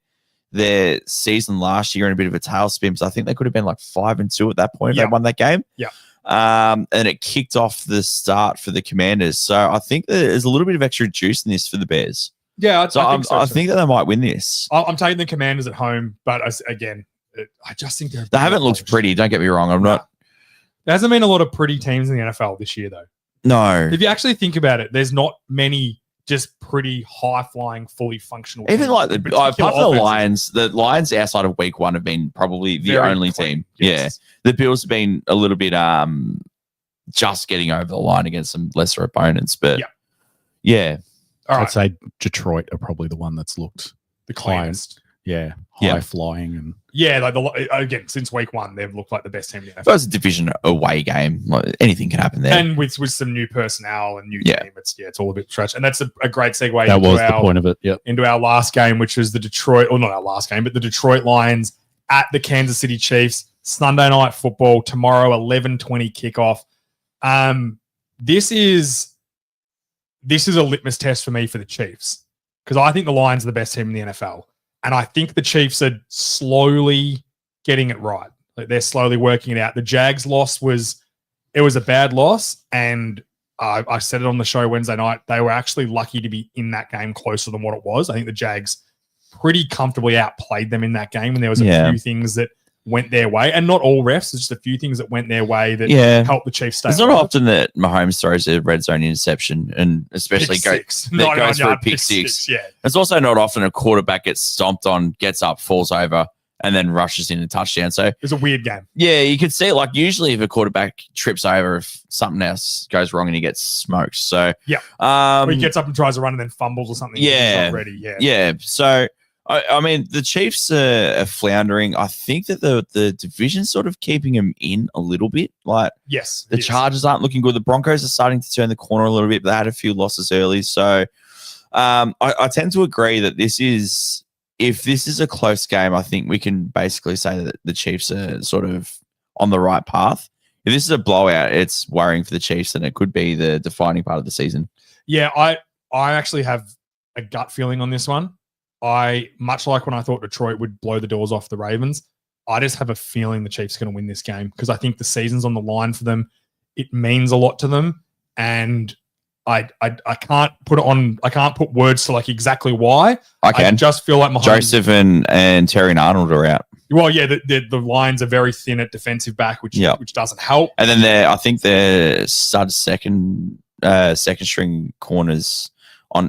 season last year in a bit of a tailspin. So I think they could have been like 5-2 at that point if they won that game. Yeah. And it kicked off the start for the Commanders. So I think there's a little bit of extra juice in this for the Bears. Yeah, I think that they might win this. I'm taking the Commanders at home, but again, I just think they haven't looked pretty. Don't get me wrong. I'm not. There hasn't been a lot of pretty teams in the NFL this year, though. No. If you actually think about it, there's not many just pretty high-flying, fully functional even teams. like apart from the Lions outside of week 1 have been probably the only team. Yes. Yeah. The Bills have been a little bit just getting over the line against some lesser opponents. But yeah. I'd say Detroit are probably the one that's looked the cleanest. High flying and again since week 1 they've looked like the best team in the NFL. It was a division away game. Like, anything can happen there, and with some new personnel and new team, it's all a bit stretch. And that's a great segue. That was the point of it. Yeah, into our last game, which was the Detroit, or not our last game, but the Detroit Lions at the Kansas City Chiefs. Sunday night football tomorrow, 11:20 kickoff. This is a litmus test for me for the Chiefs because I think the Lions are the best team in the NFL. And I think the Chiefs are slowly getting it right. Like they're slowly working it out. The Jags loss was a bad loss. And I said it on the show Wednesday night. They were actually lucky to be in that game closer than what it was. I think the Jags pretty comfortably outplayed them in that game. And there was a few things that went their way. And not all refs. There's just a few things that went their way that helped the Chiefs stay. It's not often that Mahomes throws a red zone interception and especially goes for a pick six. Yeah. It's also not often a quarterback gets stomped on, gets up, falls over, and then rushes in a touchdown. So it's a weird game. Yeah, you could see it. Like usually if a quarterback trips over, if something else goes wrong and he gets smoked. So or he gets up and tries to run and then fumbles or something. Yeah. He's not ready. Yeah. So I mean, the Chiefs are floundering. I think that the division's sort of keeping them in a little bit. Like, the Chargers aren't looking good. The Broncos are starting to turn the corner a little bit, but they had a few losses early. So I tend to agree that if this is a close game, I think we can basically say that the Chiefs are sort of on the right path. If this is a blowout, it's worrying for the Chiefs, and it could be the defining part of the season. Yeah, I actually have a gut feeling on this one. Much like when I thought Detroit would blow the doors off the Ravens, I just have a feeling the Chiefs are going to win this game because I think the season's on the line for them. It means a lot to them, and I can't put it on. I can't put words to like exactly why. I can just feel like Mahomes, Joseph and Terry and Arnold are out. Well, yeah, the Lions are very thin at defensive back, which doesn't help. And then I think their stud second string corners.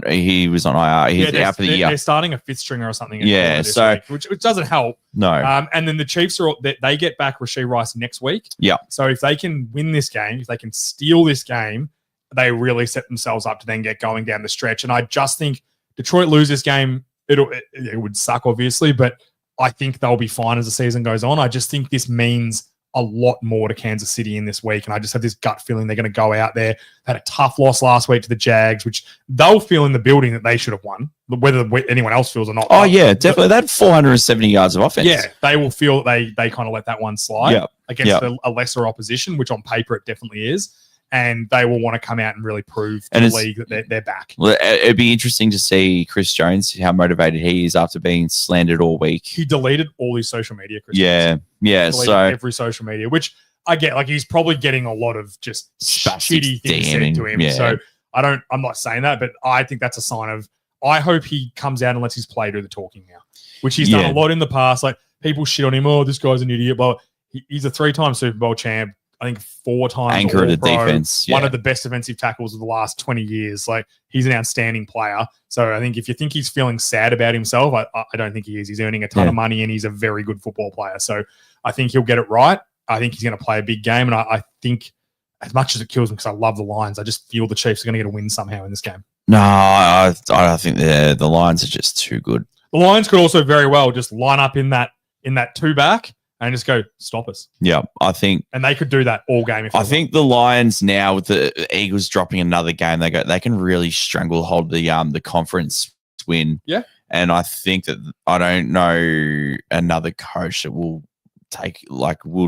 He was on IR. He's out for the year. They're starting a fifth stringer or something. So which doesn't help. No. And then the Chiefs they get back Rashee Rice next week. Yeah. So if they can win this game, if they can steal this game, they really set themselves up to then get going down the stretch. And I just think Detroit lose this game, it would suck obviously, but I think they'll be fine as the season goes on. I just think this means a lot more to Kansas City in this week. And I just have this gut feeling they're going to go out there. They had a tough loss last week to the Jags, which they'll feel in the building that they should have won, whether anyone else feels or not. Oh, yeah, definitely. They had 470 yards of offense. Yeah, they will feel that they kind of let that one slide against a lesser opposition, which on paper it definitely is. And they will want to come out and really prove to the league that they're back. It'd be interesting to see Chris Jones, how motivated he is after being slandered all week. He deleted all his social media, Chris Jones. Yeah. So every social media, which I get, like he's probably getting a lot of just shitty things said to him. Yeah. So I'm not saying that, but I think that's a sign of I hope he comes out and lets his play do the talking now, which he's done a lot in the past. Like people shit on him. Oh, this guy's an idiot. But he's a 3-time Super Bowl champ. I think 4 times anchor of the defense. One of the best defensive tackles of the last 20 years. Like he's an outstanding player. So I think if you think he's feeling sad about himself, I don't think he is. He's earning a ton of money and he's a very good football player. So I think he'll get it right. I think he's going to play a big game. And I think as much as it kills me because I love the Lions, I just feel the Chiefs are going to get a win somehow in this game. No, I think the Lions are just too good. The Lions could also very well just line up in that 2-back and just go stop us. Yeah, I think, and they could do that all game. I think the Lions now with the Eagles dropping another game, they can really stranglehold the conference win. Yeah, and I think that I don't know another coach that will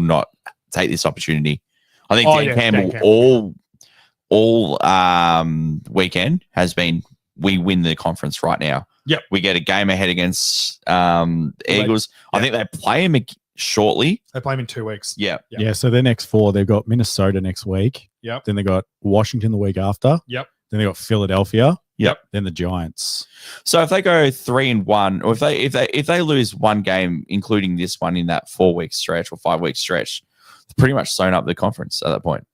not take this opportunity. I think Dan Campbell all weekend has been we win the conference right now. Yep, we get a game ahead against Eagles. I think they play him shortly. They play him in 2 weeks. Yeah. Yeah. So their next 4, they've got Minnesota next week. Yep. Then they got Washington the week after. Yep. Then they got Philadelphia. Yep. Then the Giants. So if they go 3-1, or if they lose one game, including this one in that 4-week stretch or 5-week stretch, they're pretty much sewn up the conference at that point.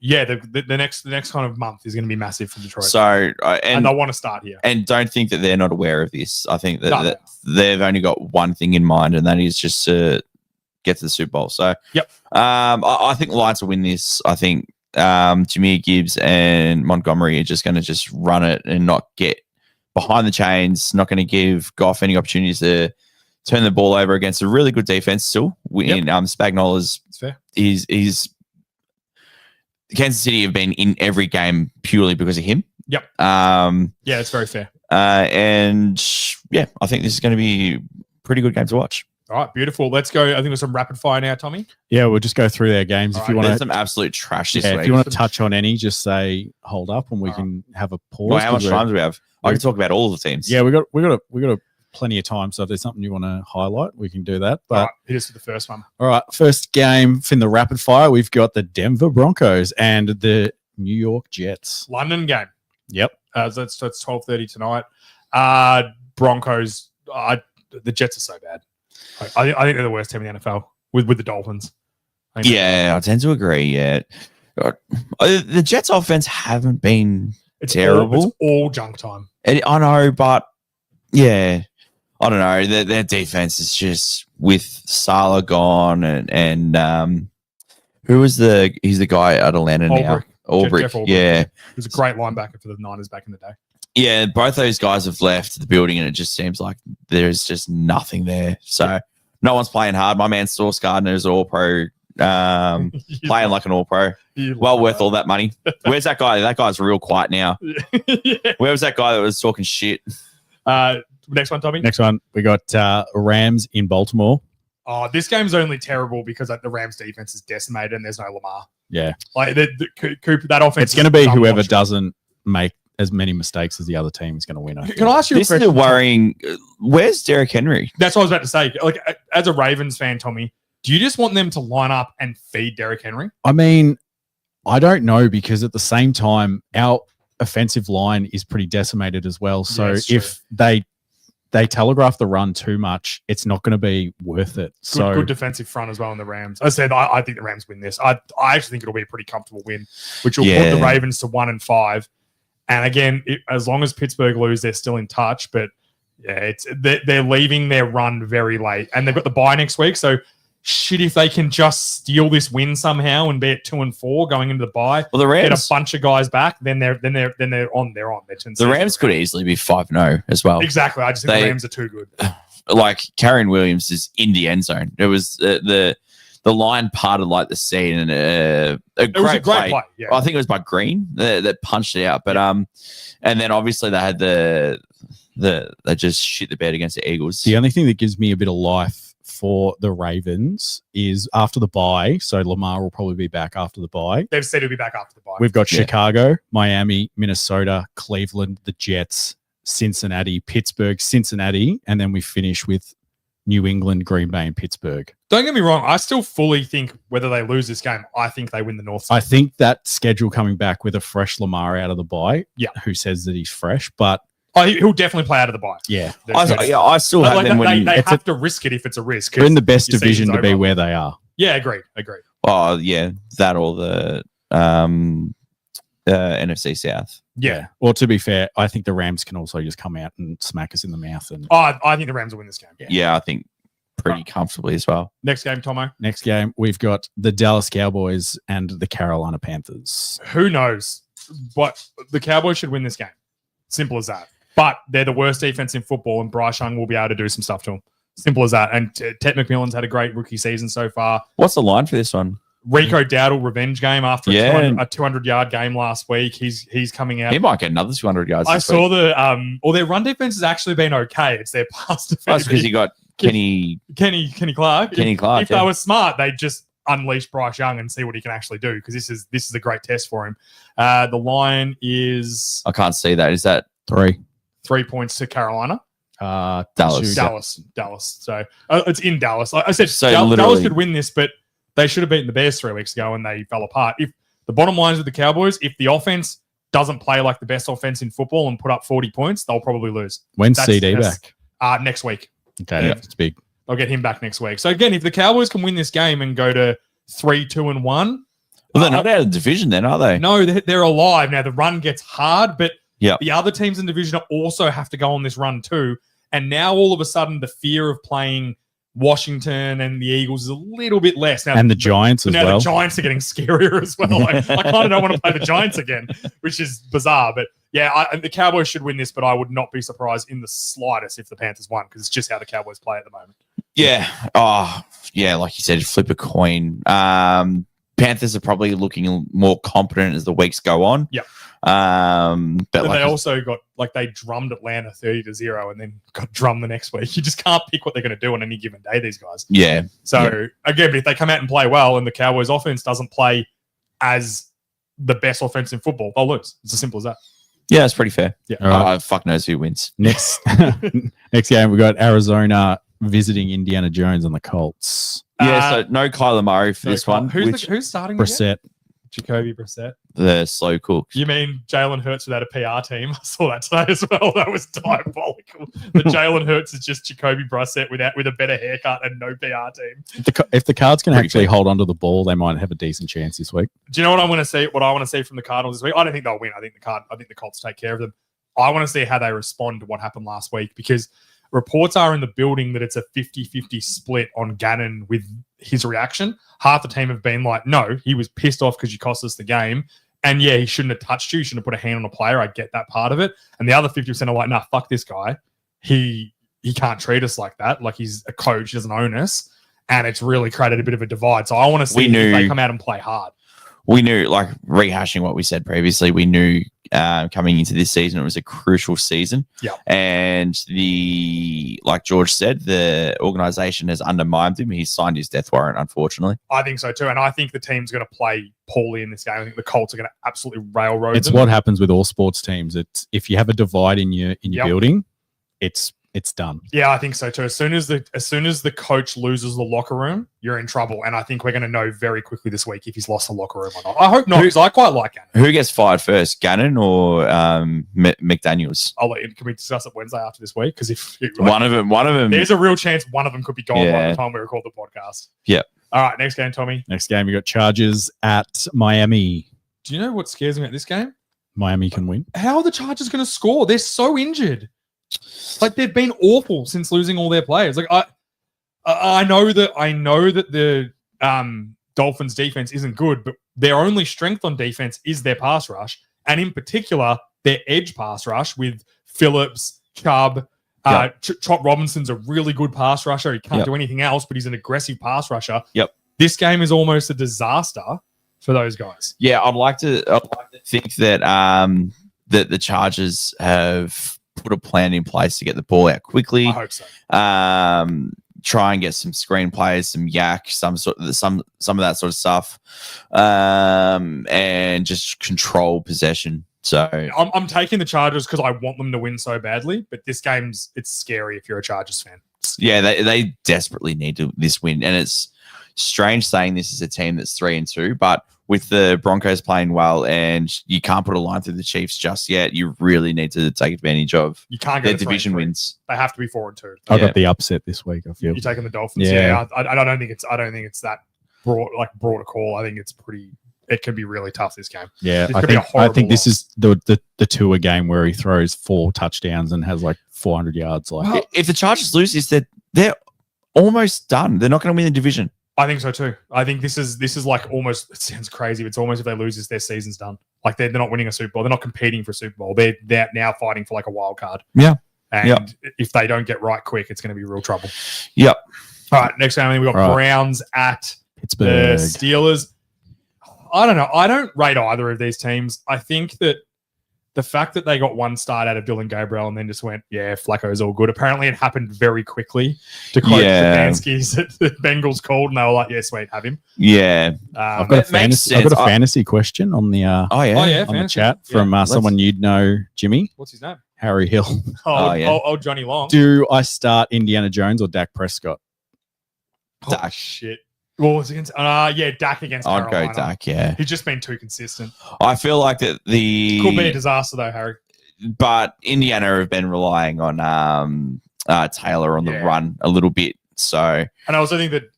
Yeah, the next kind of month is going to be massive for Detroit. So and I want to start here. And don't think that they're not aware of this. I think that they've only got one thing in mind, and that is just to get to the Super Bowl. So I think the Lions will win this. I think Jameer Gibbs and Montgomery are just going to just run it and not get behind the chains. Not going to give Goff any opportunities to turn the ball over against a really good defense. Still, Spagnola's he's Kansas City have been in every game purely because of him. Yep. Yeah, it's very fair. And yeah, I think this is going to be a pretty good game to watch. All right, beautiful. Let's go. I think with some rapid fire now, Tommy. Yeah, we'll just go through their games. If you want to, some absolute trash this week. If you want to touch on any, just say hold up, and we can have a pause. Well, how much time do we have? I can talk about all of the teams. Yeah, we got plenty of time. So if there's something you want to highlight, we can do that. But all right, hit us with the first one. All right, first game in the rapid fire, we've got the Denver Broncos and the New York Jets. London game. Yep. So it's 12:30 tonight. Broncos. The Jets are so bad. I think they're the worst team in the NFL with the Dolphins. I tend to agree. Yeah, the Jets' offense haven't been terrible. It's all junk time. I know, but yeah, I don't know. Their defense is just with Salah gone and who was he's the guy at Atlanta now. Ulbrich. Yeah. He was a great linebacker for the Niners back in the day. Yeah, both those guys have left the building and it just seems like there's just nothing there. So no one's playing hard. My man Sauce Gardner is all-pro, playing like an all-pro. Well worth all that money. Where's that guy? That guy's real quiet now. Yeah. Where was that guy that was talking shit? Next one, Tommy. Next one, we got Rams in Baltimore. Oh, this game's only terrible because the Rams defense is decimated and there's no Lamar. Yeah. Like Cooper, that offense. It's going to be whoever doesn't make as many mistakes as the other team is going to win. Can I ask you a question? This is worrying. Where's Derrick Henry? That's what I was about to say. Like, as a Ravens fan, Tommy, do you just want them to line up and feed Derrick Henry? I mean, I don't know, because at the same time, our offensive line is pretty decimated as well. So if they telegraph the run too much, it's not going to be worth it. Good defensive front as well in the Rams. I said I think the Rams win this. I actually think it'll be a pretty comfortable win, which will put the Ravens to 1-5. And again, as long as Pittsburgh lose, they're still in touch. But yeah, they're leaving their run very late, and they've got the bye next week. So shit, if they can just steal this win somehow and be at 2-4 going into the bye, well, the Rams get a bunch of guys back, then they're on. The Rams could easily be 5-0 as well. Exactly. I just think the Rams are too good. Like Karen Williams is in the end zone. It was the line parted like the sea, and it was a great play. Yeah. I think it was by Green that punched it out. But and then obviously they had they just shit the bed against the Eagles. The only thing that gives me a bit of life for the Ravens is after the bye. So Lamar will probably be back after the bye. They've said he'll be back after the bye. We've got Chicago, Miami, Minnesota, Cleveland, the Jets, Cincinnati, Pittsburgh, Cincinnati, and then we finish with New England, Green Bay, and Pittsburgh. Don't get me wrong. I still fully think whether they lose this game, I think they win the North. I think that schedule coming back with a fresh Lamar out of the bye, who says that he's fresh, but Oh, he'll definitely play out of the bye. Yeah. I still have them when they have to risk it if it's a risk. They're in the best division to be where they are. Yeah, agree. Oh, yeah, that or the NFC South. Yeah. Or to be fair, I think the Rams can also just come out and smack us in the mouth. And I think the Rams will win this game. Yeah, I think pretty comfortably as well. Next game, Tomo. Next game, we've got the Dallas Cowboys and the Carolina Panthers. Who knows? But the Cowboys should win this game. Simple as that. But they're the worst defense in football, and Bryce Young will be able to do some stuff to them. Simple as that. And Ted McMillan's had a great rookie season so far. What's the line for this one? Rico Dowdle revenge game after a 200-yard game last week. He's coming out. He might get another 200 yards. I saw their run defense has actually been okay. It's their pass defense. That's because you got Kenny Clark. If they were smart, they'd just unleash Bryce Young and see what he can actually do, because this is a great test for him. The line is, I can't see that. Is that 3 points to Carolina? Dallas. So it's in Dallas. I said So Dallas could win this, but they should have beaten the Bears 3 weeks ago and they fell apart. If the bottom line is with the Cowboys, if the offense doesn't play like the best offense in football and put up 40 points, they'll probably lose. When's CD back? Next week. Okay, it's big. They'll get him back next week. So again, if the Cowboys can win this game and go to 3-2-1, well, they're not out of the division then, are they? No, they're alive. Now the run gets hard, but yeah, the other teams in the division also have to go on this run too. And now all of a sudden, the fear of playing Washington and the Eagles is a little bit less now. And the Giants as well. Now the Giants are getting scarier as well. I kind of don't want to play the Giants again, which is bizarre. But yeah, the Cowboys should win this, but I would not be surprised in the slightest if the Panthers won, because it's just how the Cowboys play at the moment. Yeah. Oh, yeah. Like you said, flip a coin. Panthers are probably looking more competent as the weeks go on. Yeah. But they also got, they drummed Atlanta 30-0 and then got drummed the next week. You just can't pick what they're going to do on any given day, these guys. Yeah. So again, if they come out and play well and the Cowboys offense doesn't play as the best offense in football, they'll lose. It's as simple as that. Yeah, it's pretty fair. Yeah. Right. Fuck knows who wins. Next game, we got Arizona visiting Indiana Jones and the Colts. Yeah, so no Kyler Murray for this one. Who's starting? Brissett. Jacoby Brissett. The slow cook. You mean Jalen Hurts without a PR team? I saw that today as well. That was diabolical. The Jalen Hurts is just Jacoby Brissett with a better haircut and no PR team. If the Cards can actually hold onto the ball, they might have a decent chance this week. Do you know what I want to see? What I want to see from the Cardinals this week? I don't think they'll win. I think the Colts take care of them. I want to see how they respond to what happened last week, because reports are in the building that it's a 50-50 split on Gannon with his reaction. Half the team have been like, no, he was pissed off because you cost us the game. And yeah, he shouldn't have touched you. He shouldn't have put a hand on a player. I get that part of it. And the other 50% are like, nah, fuck this guy. He can't treat us like that. Like, he's a coach. He doesn't own us. And it's really created a bit of a divide. So I want to see if they come out and play hard. We knew, rehashing what we said previously, we knew coming into this season it was a crucial season. Yeah. And like George said, the organization has undermined him. He's signed his death warrant, unfortunately. I think so too. And I think the team's going to play poorly in this game. I think the Colts are going to absolutely railroad It's them. what happens with all sports teams. It's if you have a divide in your building, it's done. Yeah, I think so too. As soon as the coach loses the locker room, you're in trouble. And I think we're going to know very quickly this week if he's lost the locker room or not. I hope not, because I quite like Gannon. Who gets fired first, Gannon or McDaniels? Can we discuss it Wednesday after this week? Because one of them, there's a real chance one of them could be gone by the time we record the podcast. Yeah. All right, next game, Tommy. Next game, you got Chargers at Miami. Do you know what scares me about this game? Miami can win. How are the Chargers going to score? They're so injured. They've been awful since losing all their players. I know that the Dolphins defense isn't good, but their only strength on defense is their pass rush, and in particular their edge pass rush with Phillips, Chubb. Chop Robinson's a really good pass rusher. He can't do anything else, but he's an aggressive pass rusher. Yep. This game is almost a disaster for those guys. Yeah, I'd like to think that that the Chargers have put a plan in place to get the ball out quickly. I hope so. Try and get some screen plays, some yak, some of that sort of stuff, and just control possession. So I'm taking the Chargers because I want them to win so badly. But this game's it's scary if you're a Chargers fan. Yeah, they desperately need this win, and it's strange saying this is a team that's 3-2, but with the Broncos playing well and you can't put a line through the Chiefs just yet, you really need to take advantage of their division wins. They have to be 4-2. I got the upset this week. I feel you're taking the Dolphins. Yeah, I don't think it's that broad a call. I think it's pretty. It can be really tough this game. Yeah, I think this is the Tua game where he throws 4 touchdowns and has like 400 yards. Like, if the Chargers lose this, they're almost done. They're not going to win the division. I think so too. I think this is like almost. It sounds crazy, but it's almost if they lose this, their season's done. Like they're not winning a Super Bowl. They're not competing for a Super Bowl. They're now fighting for like a wild card. Yeah. And if they don't get right quick, it's going to be real trouble. Yep. All right. Next game, we got Browns at Pittsburgh. The Steelers. I don't know. I don't rate either of these teams. I think that the fact that they got one start out of Dylan Gabriel and then just went, Flacco's all good. Apparently it happened very quickly to quote Stefanski's that the Bengals called and they were like, sweet, have him. Yeah. I've got a fantasy question on the the chat from someone you'd know, Jimmy. What's his name? Harry Hill. Old Johnny Long. Do I start Indiana Jones or Dak Prescott? Dak. Shit. What was against? Dak against Carolina. I'd go Dak, yeah. He's just been too consistent. I feel like that could be a disaster though, Harry. But Indiana have been relying on Taylor on the run a little bit. So, and I also think that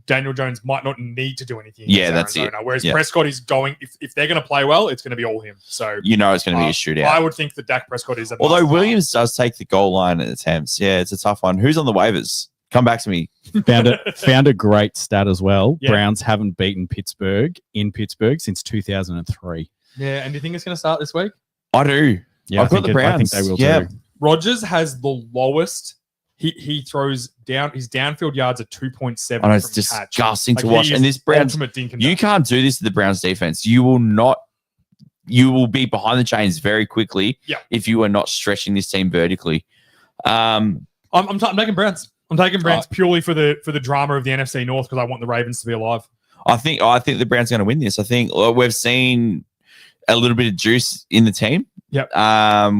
Daniel Jones might not need to do anything. Yeah, that's Arizona, it. Whereas Prescott is going. If they're going to play well, it's going to be all him. So it's going to be a shootout. I would think that Dak Prescott is. Although Williams does take the goal line at attempts. Yeah, it's a tough one. Who's on the waivers? Come back to me. Found a great stat as well. Yeah. Browns haven't beaten Pittsburgh since 2003. Yeah, and do you think it's going to start this week? I do. Yeah, I've got the Browns. I think they will too. Rodgers has the lowest. He throws down his downfield yards at 2.7. Oh, it's disgusting to watch. And this Browns, you can't do this to the Browns defense. You will not. You will be behind the chains very quickly if you are not stretching this team vertically. I'm taking Browns. I'm taking Browns purely for the drama of the NFC North because I want the Ravens to be alive. I think the Browns are going to win this. I think we've seen a little bit of juice in the team. Yep.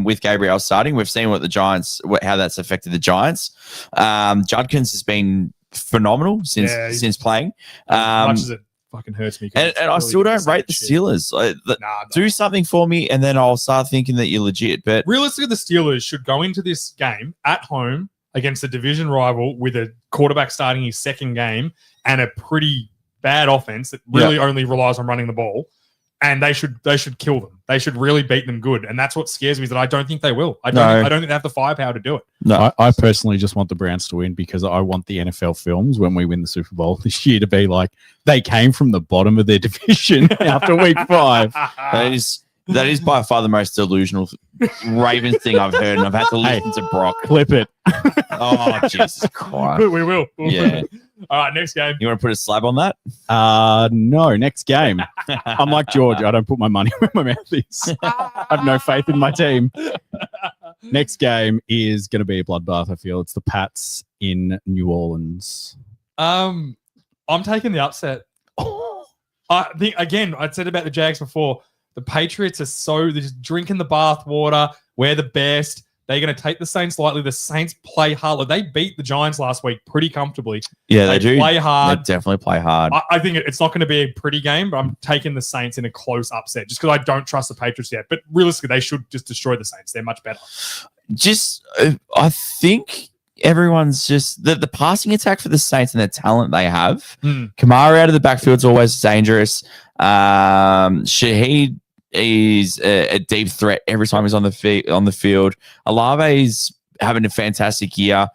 With Gabriel starting, we've seen how that's affected the Giants. Judkins has been phenomenal since playing. As much as it fucking hurts me. And I still don't rate the Steelers. Do something for me, and then I'll start thinking that you're legit. But realistically, the Steelers should go into this game at home against a division rival with a quarterback starting his second game and a pretty bad offense that really only relies on running the ball. And they should kill them. They should really beat them good. And that's what scares me is that I don't think they will. I don't think they have the firepower to do it. No, I personally just want the Browns to win because I want the NFL films when we win the Super Bowl this year to be like they came from the bottom of their division after week 5. That is by far the most delusional Ravens thing I've heard, and I've had to listen to Brock. Clip it. Oh, Jesus Christ. We will. Yeah. All right, next game. You want to put a slab on that? No, next game. I'm like George. I don't put my money where my mouth is. I have no faith in my team. Next game is going to be a bloodbath, I feel. It's the Pats in New Orleans. I'm taking the upset. I think, again, I'd said about the Jags before, the Patriots they're just drinking the bath water. We're the best. They're going to take the Saints lightly. The Saints play hard. They beat the Giants last week pretty comfortably. Yeah, they do. Play hard. They definitely play hard. I think it's not going to be a pretty game, but I'm taking the Saints in a close upset just because I don't trust the Patriots yet. But realistically, they should just destroy the Saints. They're much better. I think everyone's just the passing attack for the Saints and the talent they have. Kamara out of the backfield is always dangerous. Shaheed is a deep threat every time he's on the field. Olave's having a fantastic year.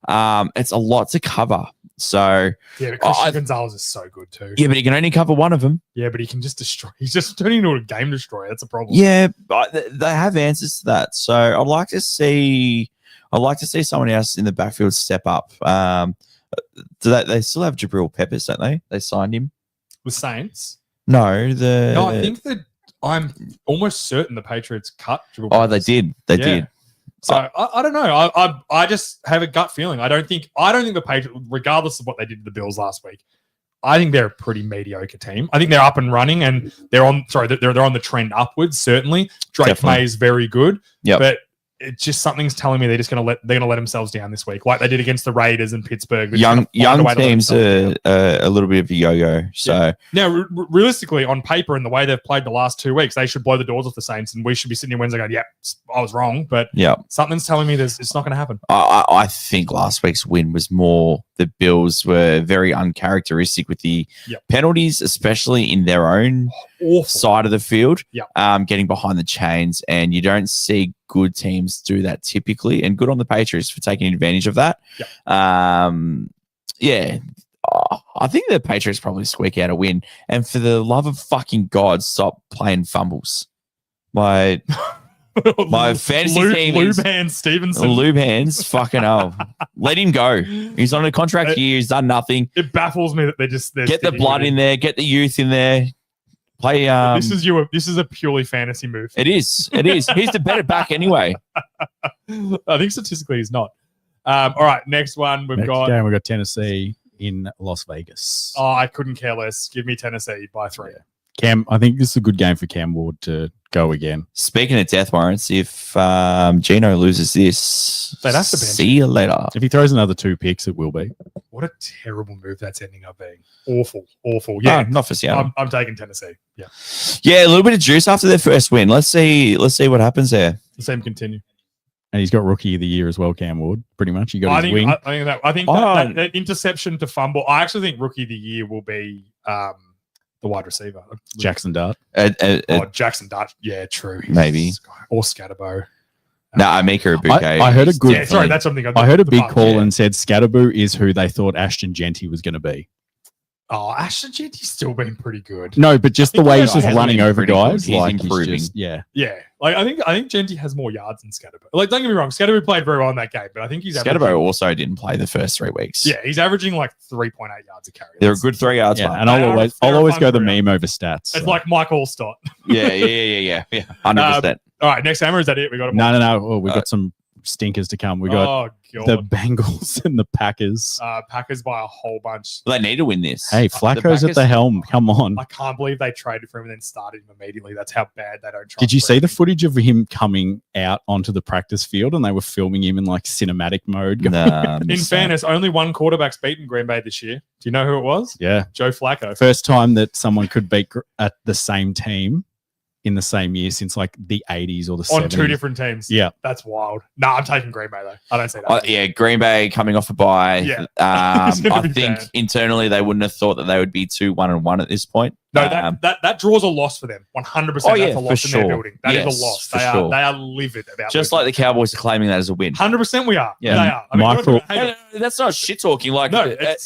It's a lot to cover. So but Christian Gonzalez is so good too. Yeah, but he can only cover one of them. Yeah, but he can just destroy. He's just turning into a game destroyer. That's a problem. Yeah, but they have answers to that. So I'd like to see someone else in the backfield step up. They still have Jabril Peppers, don't they? They signed him. The Saints? No, I think that I'm almost certain the Patriots cut Jabril Peppers. They did. They did. So I don't know. I just have a gut feeling. I don't think the Patriots, regardless of what they did to the Bills last week, I think they're a pretty mediocre team. I think they're up and running and they're on the trend upwards, certainly. Drake May is very good. Yep. But it's just something's telling me they're gonna let themselves down this week, like they did against the Raiders and Pittsburgh. Young teams are a little bit of a yo-yo. So now, realistically, on paper and the way they've played the last 2 weeks, they should blow the doors off the Saints, and we should be sitting here Wednesday going, "Yeah, I was wrong." But something's telling me it's not going to happen. I think last week's win was more the Bills were very uncharacteristic with the penalties, especially in their own side of the field. Getting behind the chains, and you don't see good teams do that typically, and good on the Patriots for taking advantage of that. I think the Patriots probably squeak out a win. And for the love of fucking God, stop playing fumbles. My fantasy team is Stevenson. Lube hands, fucking hell. Let him go. He's on a contract here. He's done nothing. It baffles me that they're get the blood in there. Get the youth in there. Play. This is a purely fantasy move. It is. He's the better back anyway. I think statistically he's not. All right, next one we've got Tennessee in Las Vegas. Oh, I couldn't care less. Give me Tennessee by 3. Cam, I think this is a good game for Cam Ward to go again. Speaking of death warrants, if Gino loses this, they'd have to bench. See you later. If he throws another 2 picks, it will be. What a terrible move that's ending up being. Awful. Yeah, not for Seattle. I'm taking Tennessee. Yeah, a little bit of juice after their first win. Let's see what happens there. The same continue. And he's got rookie of the year as well, Cam Ward. Pretty much, he got his wing. I think that interception to fumble. I actually think rookie of the year will be the wide receiver, Jackson Dart. Jackson Dart. Yeah, true. Maybe or Scatterbo. Mika Ibuke. I heard a good. Yeah, sorry, that's something. I heard a big call and said Scatterbo is who they thought Ashton Genty was going to be. Oh, Ashton Genty's still been pretty good. No, but just the way he's just running over guys, he's improving. Yeah. Like I think Genty has more yards than Scatterbo. Like, don't get me wrong, Scatterbo played very well in that game, but I think Scatterbo also didn't play the first 3 weeks. Yeah, he's averaging like 3.8 yards a carry. They're a good 3 yards. Yeah, and I'll always go the meme over stats. It's like Mike Allstott. Yeah, 100%. All right, next hammer, is that it? We got no. Oh, we got some stinkers to come. We got the Bengals and the Packers. Packers by a whole bunch. Well, they need to win this. Hey, Flacco's at the helm. Come on. I can't believe they traded for him and then started him immediately. That's how bad they don't try. Did you see the footage of him coming out onto the practice field and they were filming him in like cinematic mode? In fairness, only one quarterback's beaten Green Bay this year. Do you know who it was? Yeah. Joe Flacco. First time that someone could beat at the same team in the same year since like the 80s or the 70s. On 2 different teams. Yeah. That's wild. No, I'm taking Green Bay though. I don't say that. Yeah, Green Bay coming off a bye. Yeah. I think internally they wouldn't have thought that they would be 2-1-1 at this point. No, that draws a loss for them. 100%. That's a loss in their building. That is a loss. They are livid about just like the Cowboys are claiming that as a win. 100% we are. Yeah. They are. I mean, Michael, that's not shit talking. Like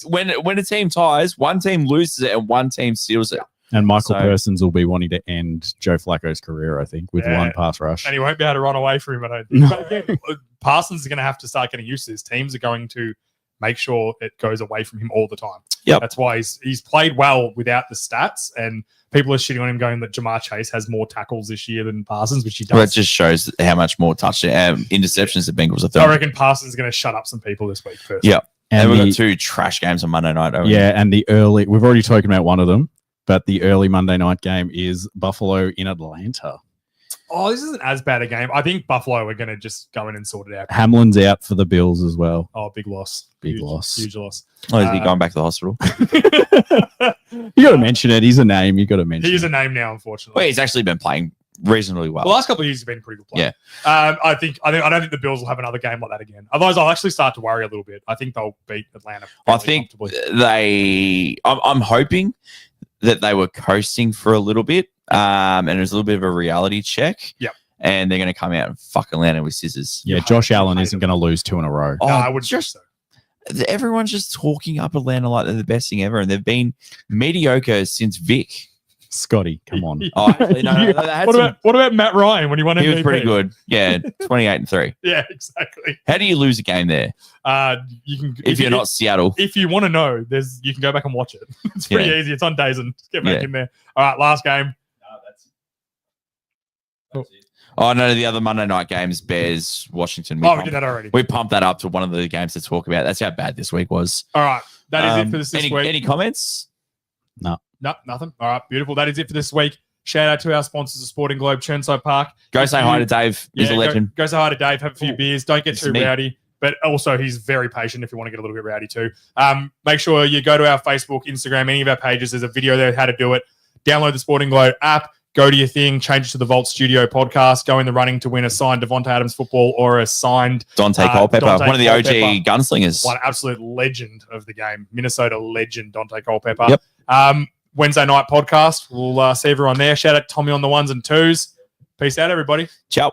when a team ties, one team loses it and one team steals it. And Michael Persons will be wanting to end Joe Flacco's career, I think, with one pass rush. And he won't be able to run away from him, I don't think. But again, Parsons is going to have to start getting used to this. Teams are going to make sure it goes away from him all the time. Yep. That's why he's played well without the stats, and people are shitting on him going that Jamar Chase has more tackles this year than Parsons, which he does. Well, that just shows how much more touchdown interceptions the Bengals are throwing. I reckon Parsons is going to shut up some people this week first. Yeah. And we've got 2 trash games on Monday night. And the early, we've already spoken about one of them. But the early Monday night game is Buffalo in Atlanta. Oh, this isn't as bad a game. I think Buffalo are going to just go in and sort it out. Hamlin's out for the Bills as well. Oh, big loss. Huge loss. Oh, is he going back to the hospital? You got to mention it. He's a name. You got to mention. He is a name now, unfortunately. Well, he's actually been playing reasonably well. The last couple of years have been pretty good play. Yeah. I don't think the Bills will have another game like that again. Otherwise, I'll actually start to worry a little bit. I think they'll beat Atlanta. I think I'm hoping that they were coasting for a little bit, and it was a little bit of a reality check. Yep. And they're going to come out and fuck Atlanta with scissors. Yeah, Josh Allen isn't going to lose 2 in a row. No, I would just. Everyone's just talking up Atlanta like they're the best thing ever, and they've been mediocre since Vic. Scotty, come on. Oh, actually, no. What about Matt Ryan when he won MVP? He was pretty good. Yeah, 28-3. Yeah, exactly. How do you lose a game there? You can if you're not Seattle. If you want to know, you can go back and watch it. It's pretty easy. It's on days and get back in there. All right, last game. That's it. Oh, no, the other Monday night games, Bears, Washington. We did that already. We pumped that up to one of the games to talk about. That's how bad this week was. All right. That is it for this week. Any comments? No. No, nothing. All right, beautiful. That is it for this week. Shout out to our sponsors, the Sporting Globe, Churnside Park. Go say hi to Dave. He's a legend. Go say hi to Dave. Have a few beers. Don't get too rowdy. But also, he's very patient if you want to get a little bit rowdy too. Make sure you go to our Facebook, Instagram, any of our pages. There's a video there how to do it. Download the Sporting Globe app. Go to your thing. Change it to the Vault Studio podcast. Go in the running to win a signed Devonta Adams football or a signed Dante Culpepper, one of the OG gunslingers. One absolute legend of the game. Minnesota legend, Dante Culpepper. Yep. Wednesday night podcast. We'll see everyone there. Shout out to Tommy on the ones and twos. Peace out, everybody. Ciao.